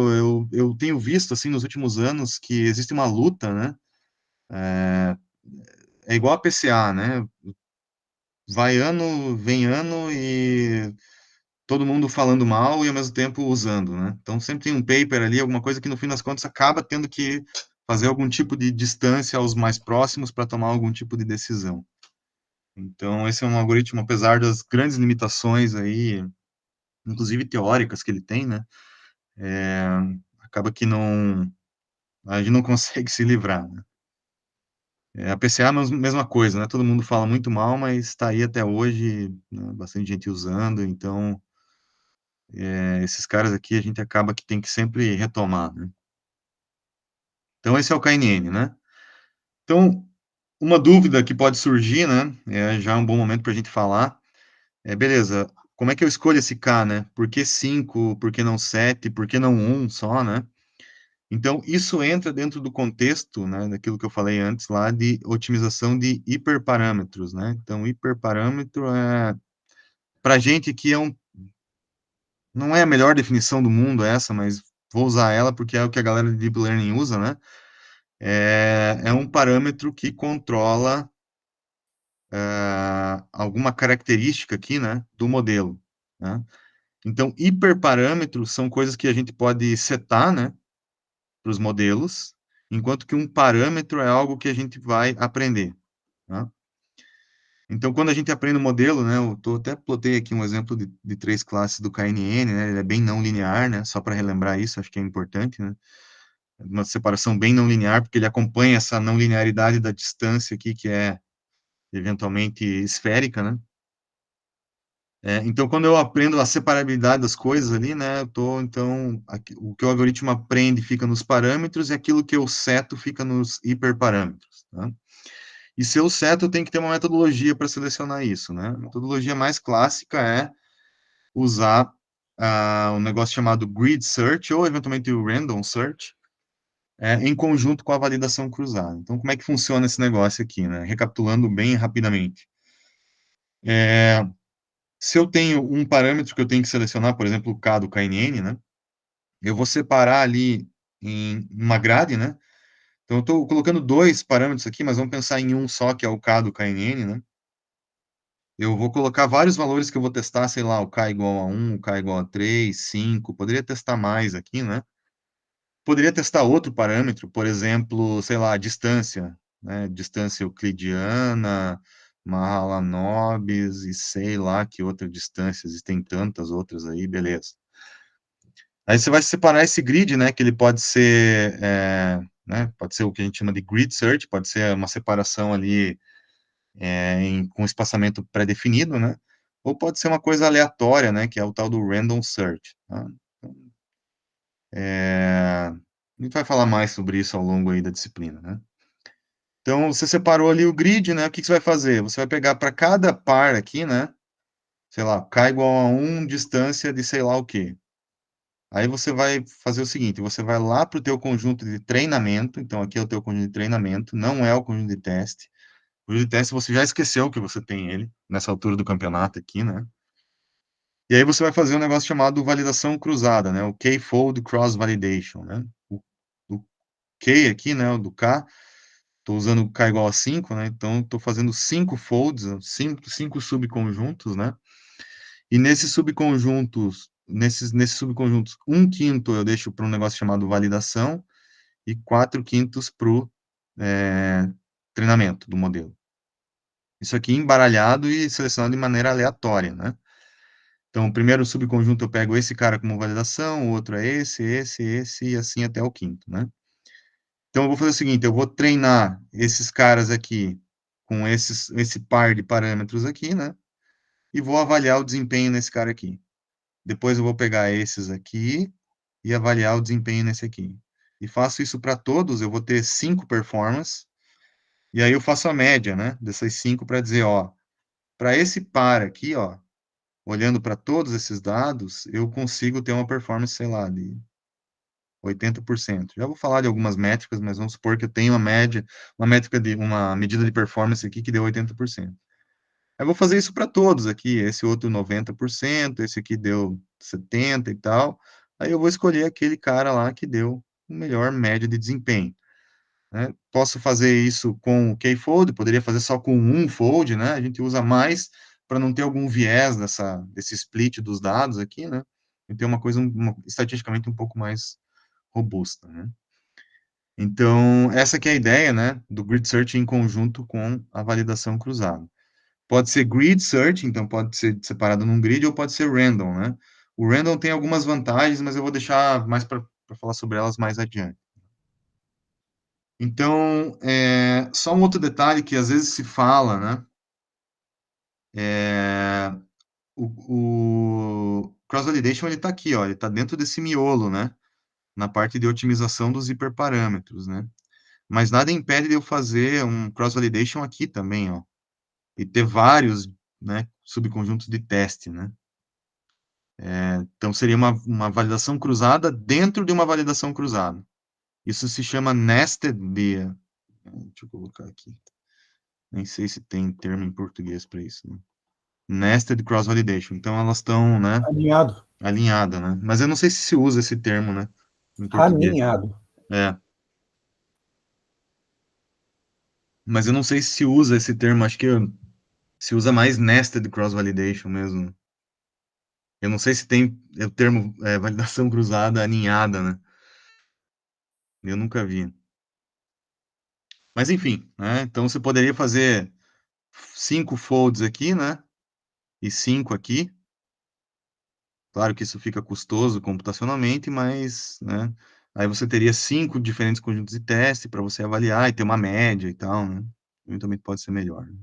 eu tenho visto, assim, nos últimos anos, que existe uma luta, né? É igual a PCA, né? Vai ano, vem ano e todo mundo falando mal e ao mesmo tempo usando, né? Então sempre tem um paper ali, alguma coisa que no fim das contas acaba tendo que fazer algum tipo de distância aos mais próximos para tomar algum tipo de decisão. Então esse é um algoritmo, apesar das grandes limitações aí, inclusive teóricas que ele tem, né? Acaba que a gente não consegue se livrar, né? A PCA é a mesma coisa, né? Todo mundo fala muito mal, mas está aí até hoje, né? Bastante gente usando, então esses caras aqui a gente acaba que tem que sempre retomar, né? Então esse é o KNN, né? Então, uma dúvida que pode surgir, né? Já é um bom momento para a gente falar. Beleza, como é que eu escolho esse K, né? Por que 5? Por que não 7? Por que não 1 só, né? Então, isso entra dentro do contexto, né, daquilo que eu falei antes lá, de otimização de hiperparâmetros, né? Então, hiperparâmetro para a gente aqui não é a melhor definição do mundo essa, mas vou usar ela porque é o que a galera de Deep Learning usa, né? É um parâmetro que controla alguma característica aqui, né, do modelo, né? Então, hiperparâmetros são coisas que a gente pode setar, né, para os modelos, enquanto que um parâmetro é algo que a gente vai aprender, né? Então, quando a gente aprende o modelo, né, até plotei aqui um exemplo de 3 classes do KNN, né, ele é bem não linear, né, só para relembrar isso, acho que é importante, né, uma separação bem não linear, porque ele acompanha essa não linearidade da distância aqui, que é eventualmente esférica, né. Então, quando eu aprendo a separabilidade das coisas ali, né, então, o que o algoritmo aprende fica nos parâmetros e aquilo que eu seto fica nos hiperparâmetros, tá? E se eu seto, eu tenho que ter uma metodologia para selecionar isso, né? A metodologia mais clássica é usar um negócio chamado grid search ou, eventualmente, o random search, em conjunto com a validação cruzada. Então, como é que funciona esse negócio aqui, né? Recapitulando bem rapidamente. Se eu tenho um parâmetro que eu tenho que selecionar, por exemplo, o K do KNN, né? Eu vou separar ali em uma grade, né? Então, eu estou colocando 2 parâmetros aqui, mas vamos pensar em um só, que é o K do KNN, né? Eu vou colocar vários valores que eu vou testar, sei lá, o K igual a 1, o K igual a 3, 5, poderia testar mais aqui, né? Poderia testar outro parâmetro, por exemplo, sei lá, a distância, né? Distância euclidiana, Mahalanobis e sei lá que outra distância, existem tantas outras aí, beleza. Aí você vai separar esse grid, né, que ele pode ser, né, pode ser o que a gente chama de grid search, pode ser uma separação ali com espaçamento pré-definido, né, ou pode ser uma coisa aleatória, né, que é o tal do random search. Tá? A gente vai falar mais sobre isso ao longo aí da disciplina, né. Então, você separou ali o grid, né, o que você vai fazer? Você vai pegar para cada par aqui, né, sei lá, K igual a 1, distância de sei lá o quê. Aí você vai fazer o seguinte, você vai lá para o teu conjunto de treinamento, então aqui é o teu conjunto de treinamento, não é o conjunto de teste. O conjunto de teste você já esqueceu que você tem ele, nessa altura do campeonato aqui, né? E aí você vai fazer um negócio chamado validação cruzada, né? O K-fold cross validation, né? O K aqui, né? O do K, estou usando o K igual a 5, né? Então estou fazendo 5 folds, 5 subconjuntos, né? E nesses subconjuntos, nesses subconjuntos, 1/5 eu deixo para um negócio chamado validação e 4/5 para o treinamento do modelo. Isso aqui embaralhado e selecionado de maneira aleatória, né? Então, o primeiro subconjunto eu pego esse cara como validação, o outro é esse, e assim até o quinto, né? Então, eu vou fazer o seguinte, eu vou treinar esses caras aqui com esse par de parâmetros aqui, né? E vou avaliar o desempenho nesse cara aqui. Depois eu vou pegar esses aqui e avaliar o desempenho nesse aqui. E faço isso para todos, eu vou ter 5 performances, e aí eu faço a média, né, dessas 5 para dizer, ó, para esse par aqui, ó, olhando para todos esses dados, eu consigo ter uma performance, sei lá, de 80%. Já vou falar de algumas métricas, mas vamos supor que eu tenho uma medida de performance aqui que deu 80%. Eu vou fazer isso para todos aqui, esse outro 90%, esse aqui deu 70% e tal. Aí eu vou escolher aquele cara lá que deu o melhor média de desempenho. Né? Posso fazer isso com o K-fold, poderia fazer só com um fold, né? A gente usa mais para não ter algum viés desse split dos dados aqui, né? E ter uma coisa estatisticamente um pouco mais robusta, né? Então, essa que é a ideia, né, do grid search em conjunto com a validação cruzada. Pode ser grid search, então pode ser separado num grid, ou pode ser random, né? O random tem algumas vantagens, mas eu vou deixar mais para falar sobre elas mais adiante. Então, só um outro detalhe que às vezes se fala, né? O cross-validation, ele está aqui, ó, ele está dentro desse miolo, né? Na parte de otimização dos hiperparâmetros, né? Mas nada impede de eu fazer um cross-validation aqui também, ó. E ter vários, né, subconjuntos de teste, né? Então, seria uma validação cruzada dentro de uma validação cruzada. Isso se chama nested via. Deixa eu colocar aqui. Nem sei se tem termo em português para isso, né? Nested cross validation. Então, elas estão, né, Alinhado. alinhadas, né? Mas eu não sei se usa esse termo, né, em português. Alinhado. É. Mas eu não sei se usa esse termo. Acho que se usa mais nested cross validation mesmo. Eu não sei se tem o termo validação cruzada alinhada, né? Eu nunca vi. Mas enfim, né? Então você poderia fazer 5 folds aqui, né? E 5 aqui. Claro que isso fica custoso computacionalmente, mas, né? Aí você teria 5 diferentes conjuntos de teste para você avaliar e ter uma média e tal, né? Eventualmente pode ser melhor. Né?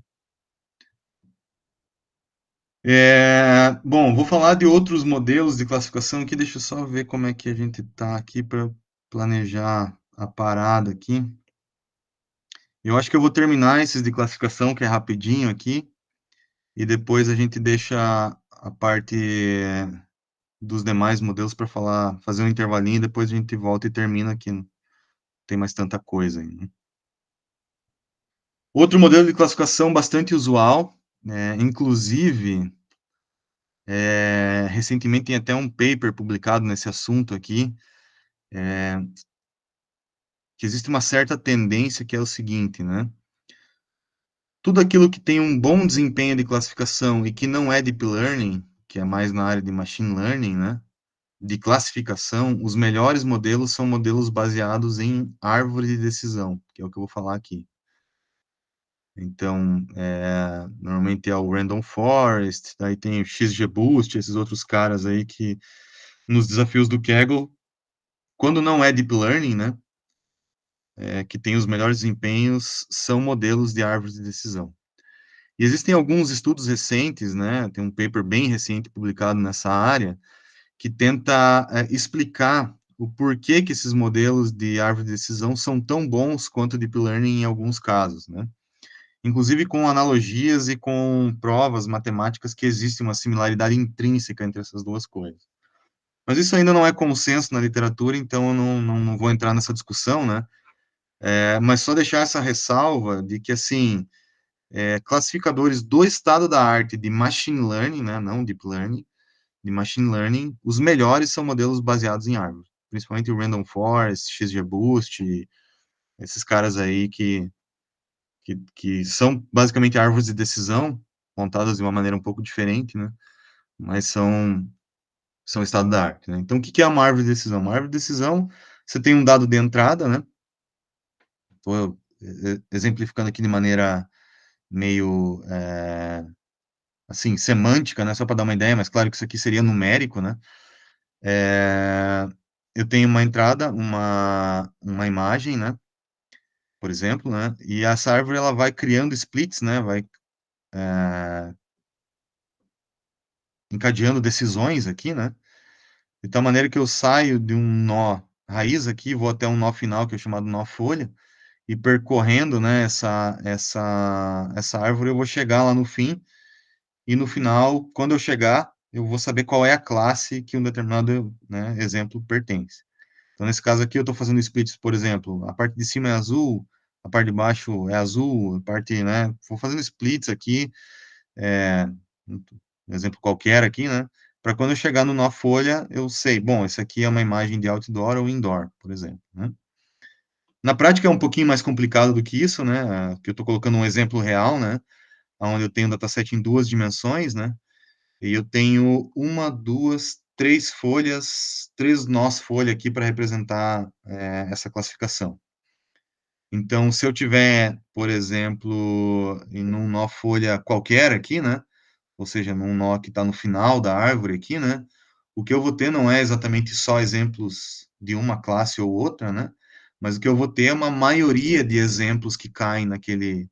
Bom, vou falar de outros modelos de classificação aqui. Deixa eu só ver como é que a gente está aqui para planejar a parada aqui. Eu acho que eu vou terminar esses de classificação, que é rapidinho aqui, e depois a gente deixa a parte dos demais modelos para fazer um intervalinho, e depois a gente volta e termina aqui. Não tem mais tanta coisa aí, né? Outro modelo de classificação bastante usual, inclusive, recentemente tem até um paper publicado nesse assunto aqui, que existe uma certa tendência que é o seguinte, né? Tudo aquilo que tem um bom desempenho de classificação e que não é deep learning, que é mais na área de machine learning, né? De classificação, os melhores modelos são modelos baseados em árvore de decisão, que é o que eu vou falar aqui. Então, normalmente é o Random Forest, daí tem o XGBoost, esses outros caras aí que, nos desafios do Kaggle, quando não é Deep Learning, né, que tem os melhores desempenhos, são modelos de árvore de decisão. E existem alguns estudos recentes, né, tem um paper bem recente publicado nessa área, que tenta explicar o porquê que esses modelos de árvore de decisão são tão bons quanto Deep Learning em alguns casos, né. Inclusive com analogias e com provas matemáticas que existe uma similaridade intrínseca entre essas duas coisas. Mas isso ainda não é consenso na literatura, então eu não vou entrar nessa discussão, né? Mas só deixar essa ressalva de que, assim, classificadores do estado da arte de machine learning, né, não deep learning, de machine learning, os melhores são modelos baseados em árvores, principalmente o Random Forest, XGBoost, esses caras aí que são basicamente árvores de decisão, montadas de uma maneira um pouco diferente, né? Mas são estado da arte, né? Então, o que é uma árvore de decisão? Uma árvore de decisão, você tem um dado de entrada, né? Estou exemplificando aqui de maneira meio, assim, semântica, né? Só para dar uma ideia, mas claro que isso aqui seria numérico, né? Eu tenho uma entrada, uma imagem, né? Por exemplo, né? E essa árvore, ela vai criando splits, né? Vai encadeando decisões aqui, né? De tal maneira que eu saio de um nó raiz aqui, vou até um nó final, que é chamado nó folha, e percorrendo, né, essa árvore, eu vou chegar lá no fim, e no final, quando eu chegar, eu vou saber qual é a classe que um determinado, né, exemplo pertence. Então, nesse caso aqui, eu estou fazendo splits, por exemplo, a parte de cima é azul, a parte de baixo é azul, a parte, né, vou fazendo splits aqui, um exemplo qualquer aqui, né? Para quando eu chegar no nó folha, eu sei, bom, esse aqui é uma imagem de outdoor ou indoor, por exemplo, né? Na prática é um pouquinho mais complicado do que isso, né? Que eu estou colocando um exemplo real, né? Onde eu tenho um dataset em 2 dimensões, né? E eu tenho 1, 2, 3 folhas, 3 nós folha aqui para representar essa classificação. Então, se eu tiver, por exemplo, em um nó folha qualquer aqui, né? Ou seja, num nó que está no final da árvore aqui, né? O que eu vou ter não é exatamente só exemplos de uma classe ou outra, né? Mas o que eu vou ter é uma maioria de exemplos que caem naquele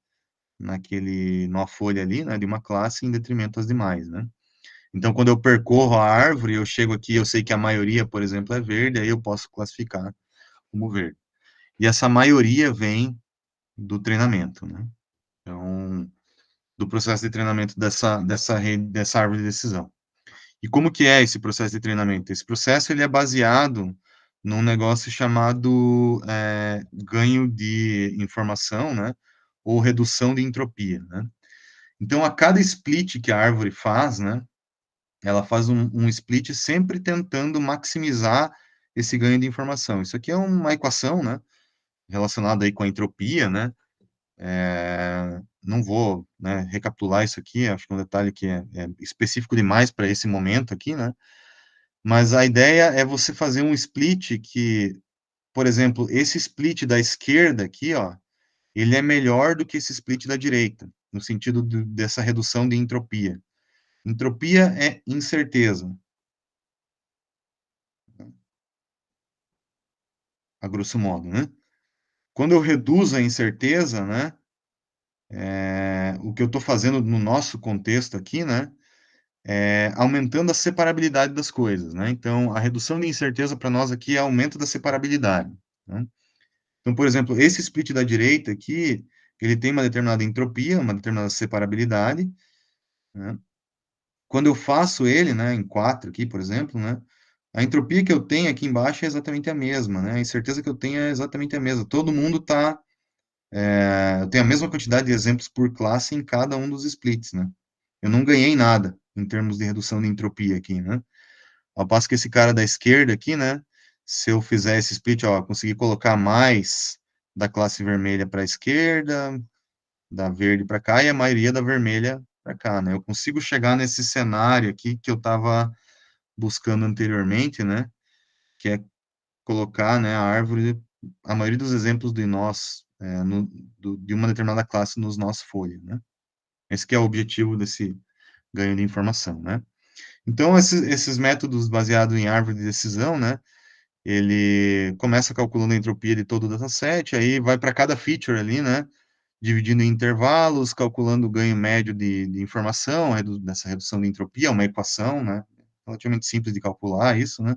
nó folha ali, né? De uma classe em detrimento das demais, né? Então, quando eu percorro a árvore, eu chego aqui, eu sei que a maioria, por exemplo, é verde, aí eu posso classificar como verde. E essa maioria vem do treinamento, né? Então, do processo de treinamento dessa árvore de decisão. E como que é esse processo de treinamento? Esse processo ele é baseado num negócio chamado ganho de informação, né? Ou redução de entropia, né? Então, a cada split que a árvore faz, né? Ela faz um split sempre tentando maximizar esse ganho de informação. Isso aqui é uma equação, né? Relacionada aí com a entropia, né? Não vou, né, recapitular isso aqui, acho que é um detalhe que é específico demais para esse momento aqui, né? Mas a ideia é você fazer um split que, por exemplo, esse split da esquerda aqui, ó, ele é melhor do que esse split da direita, no sentido dessa redução de entropia. Entropia é incerteza, a grosso modo, né? Quando eu reduzo a incerteza, né, o que eu estou fazendo no nosso contexto aqui, né, aumentando a separabilidade das coisas, né? Então, a redução de incerteza para nós aqui é aumento da separabilidade, né? Então, por exemplo, esse split da direita aqui, ele tem uma determinada entropia, uma determinada separabilidade, né? Quando eu faço ele, né, em 4 aqui, por exemplo, né, a entropia que eu tenho aqui embaixo é exatamente a mesma, né? A incerteza que eu tenho é exatamente a mesma. Todo mundo está eu tenho a mesma quantidade de exemplos por classe em cada um dos splits, né? Eu não ganhei nada em termos de redução de entropia aqui, né? Ao passo que esse cara da esquerda aqui, né? se eu fizer esse split, ó, conseguir colocar mais da classe vermelha para a esquerda, da verde para cá, e a maioria da vermelha para cá, né? Eu consigo chegar nesse cenário aqui que eu estava buscando anteriormente, né? Que é colocar, né, a árvore, a maioria dos exemplos de nós, de uma determinada classe nos nossos folhas, né? Esse que é o objetivo desse ganho de informação, né? Então, esses métodos baseados em árvore de decisão, né, ele começa calculando a entropia de todo o dataset, aí vai para cada feature ali, né, dividindo em intervalos, calculando o ganho médio de informação, dessa redução de entropia, uma equação, né, relativamente simples de calcular isso, né,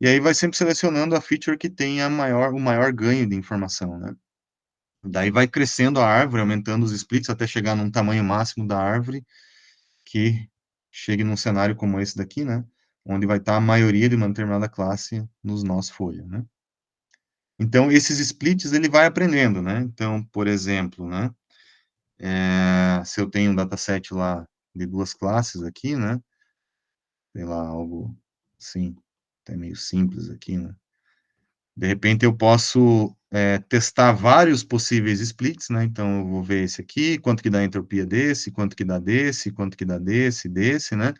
e aí vai sempre selecionando a feature que tem o maior ganho de informação, né. Daí vai crescendo a árvore, aumentando os splits até chegar num tamanho máximo da árvore, que chegue num cenário como esse daqui, né, onde vai estar a maioria de uma determinada classe nos nossos folhas, né. Então, esses splits ele vai aprendendo, né. Então, por exemplo, né, se eu tenho um dataset lá de 2 classes aqui, né, sei lá, algo assim, até meio simples aqui, né. De repente eu posso, testar vários possíveis splits, né, então eu vou ver esse aqui, quanto que dá a entropia desse, quanto que dá desse, quanto que dá desse, né,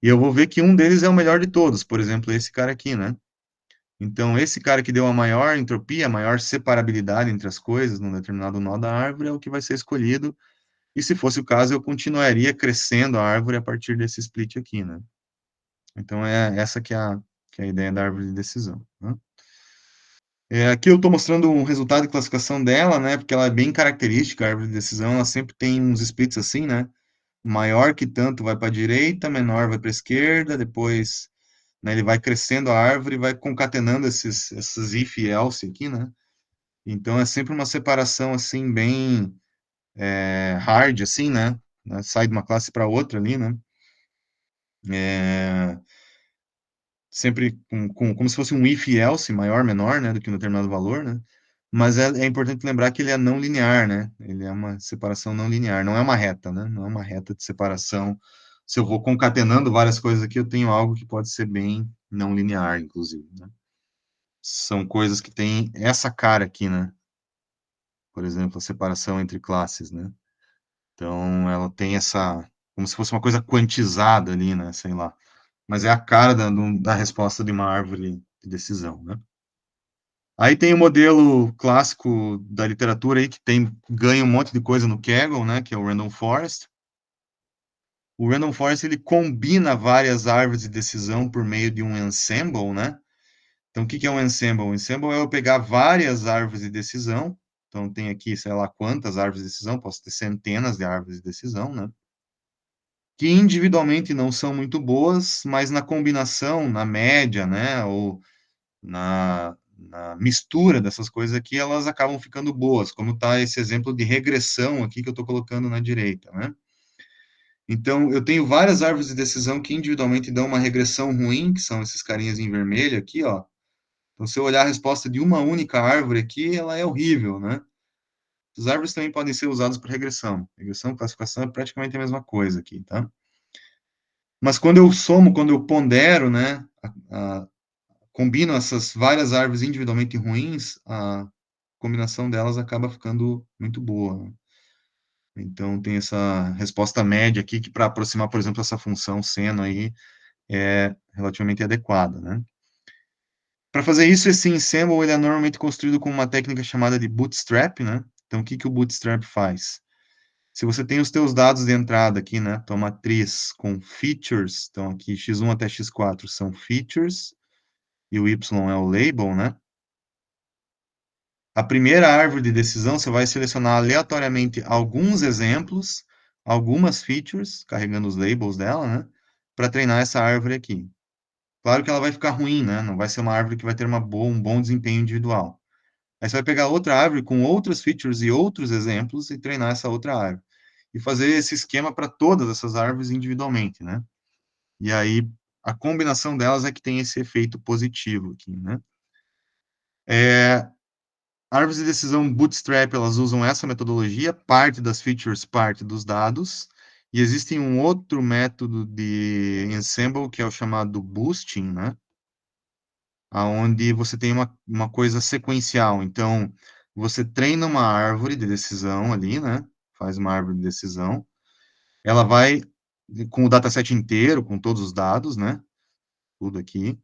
e eu vou ver que um deles é o melhor de todos, por exemplo, esse cara aqui, né. Então, esse cara que deu a maior entropia, a maior separabilidade entre as coisas num determinado nó da árvore é o que vai ser escolhido, e se fosse o caso, eu continuaria crescendo a árvore a partir desse split aqui, né. Então, essa que é a ideia da árvore de decisão, né. Aqui eu estou mostrando um resultado de classificação dela, né, porque ela é bem característica, a árvore de decisão, ela sempre tem uns splits assim, né, maior que tanto vai para a direita, menor vai para a esquerda, depois, né, ele vai crescendo a árvore e vai concatenando esses if e else aqui, né, então é sempre uma separação, assim, bem hard, assim, né, sai de uma classe para outra ali, né, é, sempre como se fosse um if e else, maior, menor, né, do que um determinado valor, né, mas é importante lembrar que ele é não linear, né, ele é uma separação não linear, não é uma reta, né, não é uma reta de separação. Se eu vou concatenando várias coisas aqui, eu tenho algo que pode ser bem não linear, inclusive, né. São coisas que têm essa cara aqui, né, por exemplo, a separação entre classes, né. Então ela tem essa como se fosse uma coisa quantizada ali, né, sei lá. Mas é a cara da resposta de uma árvore de decisão, né. Aí tem o modelo clássico da literatura aí, que ganha um monte de coisa no Kaggle, né, que é o Random Forest. O Random Forest, ele combina várias árvores de decisão por meio de um ensemble, né. Então, o que que é um ensemble? Um ensemble é eu pegar várias árvores de decisão, então tem aqui, sei lá quantas árvores de decisão, posso ter centenas de árvores de decisão, né, que individualmente não são muito boas, mas na combinação, na média, né, ou na mistura dessas coisas aqui, elas acabam ficando boas, como está esse exemplo de regressão aqui que eu estou colocando na direita, né? Então, eu tenho várias árvores de decisão que individualmente dão uma regressão ruim, que são esses carinhas em vermelho aqui, ó. Então, se eu olhar a resposta de uma única árvore aqui, ela é horrível, né? As árvores também podem ser usadas para regressão. Regressão e classificação é praticamente a mesma coisa aqui, tá? Mas quando eu somo, quando eu pondero, né, combino essas várias árvores individualmente ruins, a combinação delas acaba ficando muito boa. Então, tem essa resposta média aqui, que para aproximar, por exemplo, essa função seno aí, é relativamente adequada, né? Para fazer isso, esse ensemble, ele é normalmente construído com uma técnica chamada de bootstrap, né? Então, o que que o bootstrap faz? Se você tem os teus dados de entrada aqui, né, tua matriz com features, então aqui x1 até x4 são features, e o y é o label, né? A primeira árvore de decisão, você vai selecionar aleatoriamente alguns exemplos, algumas features, carregando os labels dela, né, para treinar essa árvore aqui. Claro que ela vai ficar ruim, né, não vai ser uma árvore que vai ter um bom desempenho individual. Aí você vai pegar outra árvore com outras features e outros exemplos e treinar essa outra árvore. E fazer esse esquema para todas essas árvores individualmente, né. E aí, a combinação delas é que tem esse efeito positivo aqui, né. Árvores de decisão bootstrap, elas usam essa metodologia, parte das features, parte dos dados, e existe um outro método de ensemble, que é o chamado boosting, né? aonde você tem uma coisa sequencial. Então, você treina uma árvore de decisão ali, né? Faz uma árvore de decisão. Ela vai com o dataset inteiro, com todos os dados, né? Tudo aqui.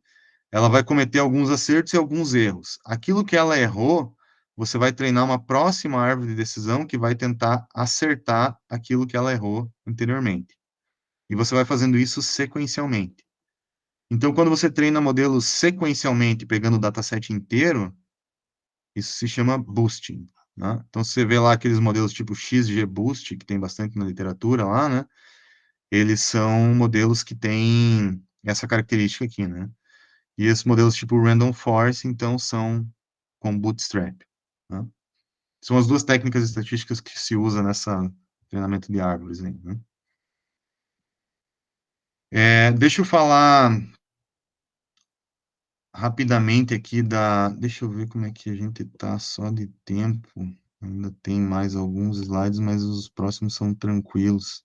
Ela vai cometer alguns acertos e alguns erros. Aquilo que ela errou, você vai treinar uma próxima árvore de decisão que vai tentar acertar aquilo que ela errou anteriormente. E você vai fazendo isso sequencialmente. Então, quando você treina modelos sequencialmente, pegando o dataset inteiro, isso se chama boosting, né? Então, você vê lá aqueles modelos tipo XGBoost, que tem bastante na literatura lá, né? Eles são modelos que têm essa característica aqui, né? E esses modelos tipo Random Forest, então, são com Bootstrap, né? São as duas técnicas estatísticas que se usa nessa treinamento de árvores aí, né? Deixa eu falar rapidamente aqui deixa eu ver como é que a gente tá só de tempo. Ainda tem mais alguns slides, mas os próximos são tranquilos.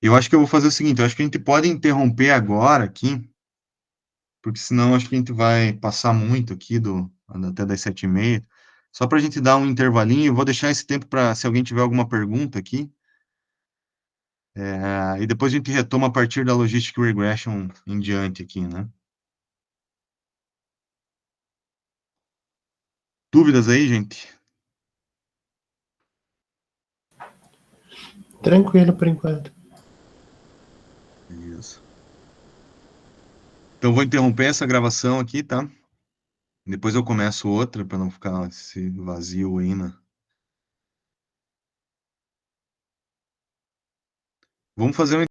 Eu acho que eu vou fazer o seguinte, eu acho que a gente pode interromper agora aqui, porque senão acho que a gente vai passar muito aqui até das 7h30, só para a gente dar um intervalinho. Eu vou deixar esse tempo para, se alguém tiver alguma pergunta aqui, e depois a gente retoma a partir da Logistic Regression em diante aqui, né? Dúvidas aí, gente? Tranquilo por enquanto. Isso. Então, vou interromper essa gravação aqui, tá? Depois eu começo outra, para não ficar esse vazio aí, né? Vamos fazer um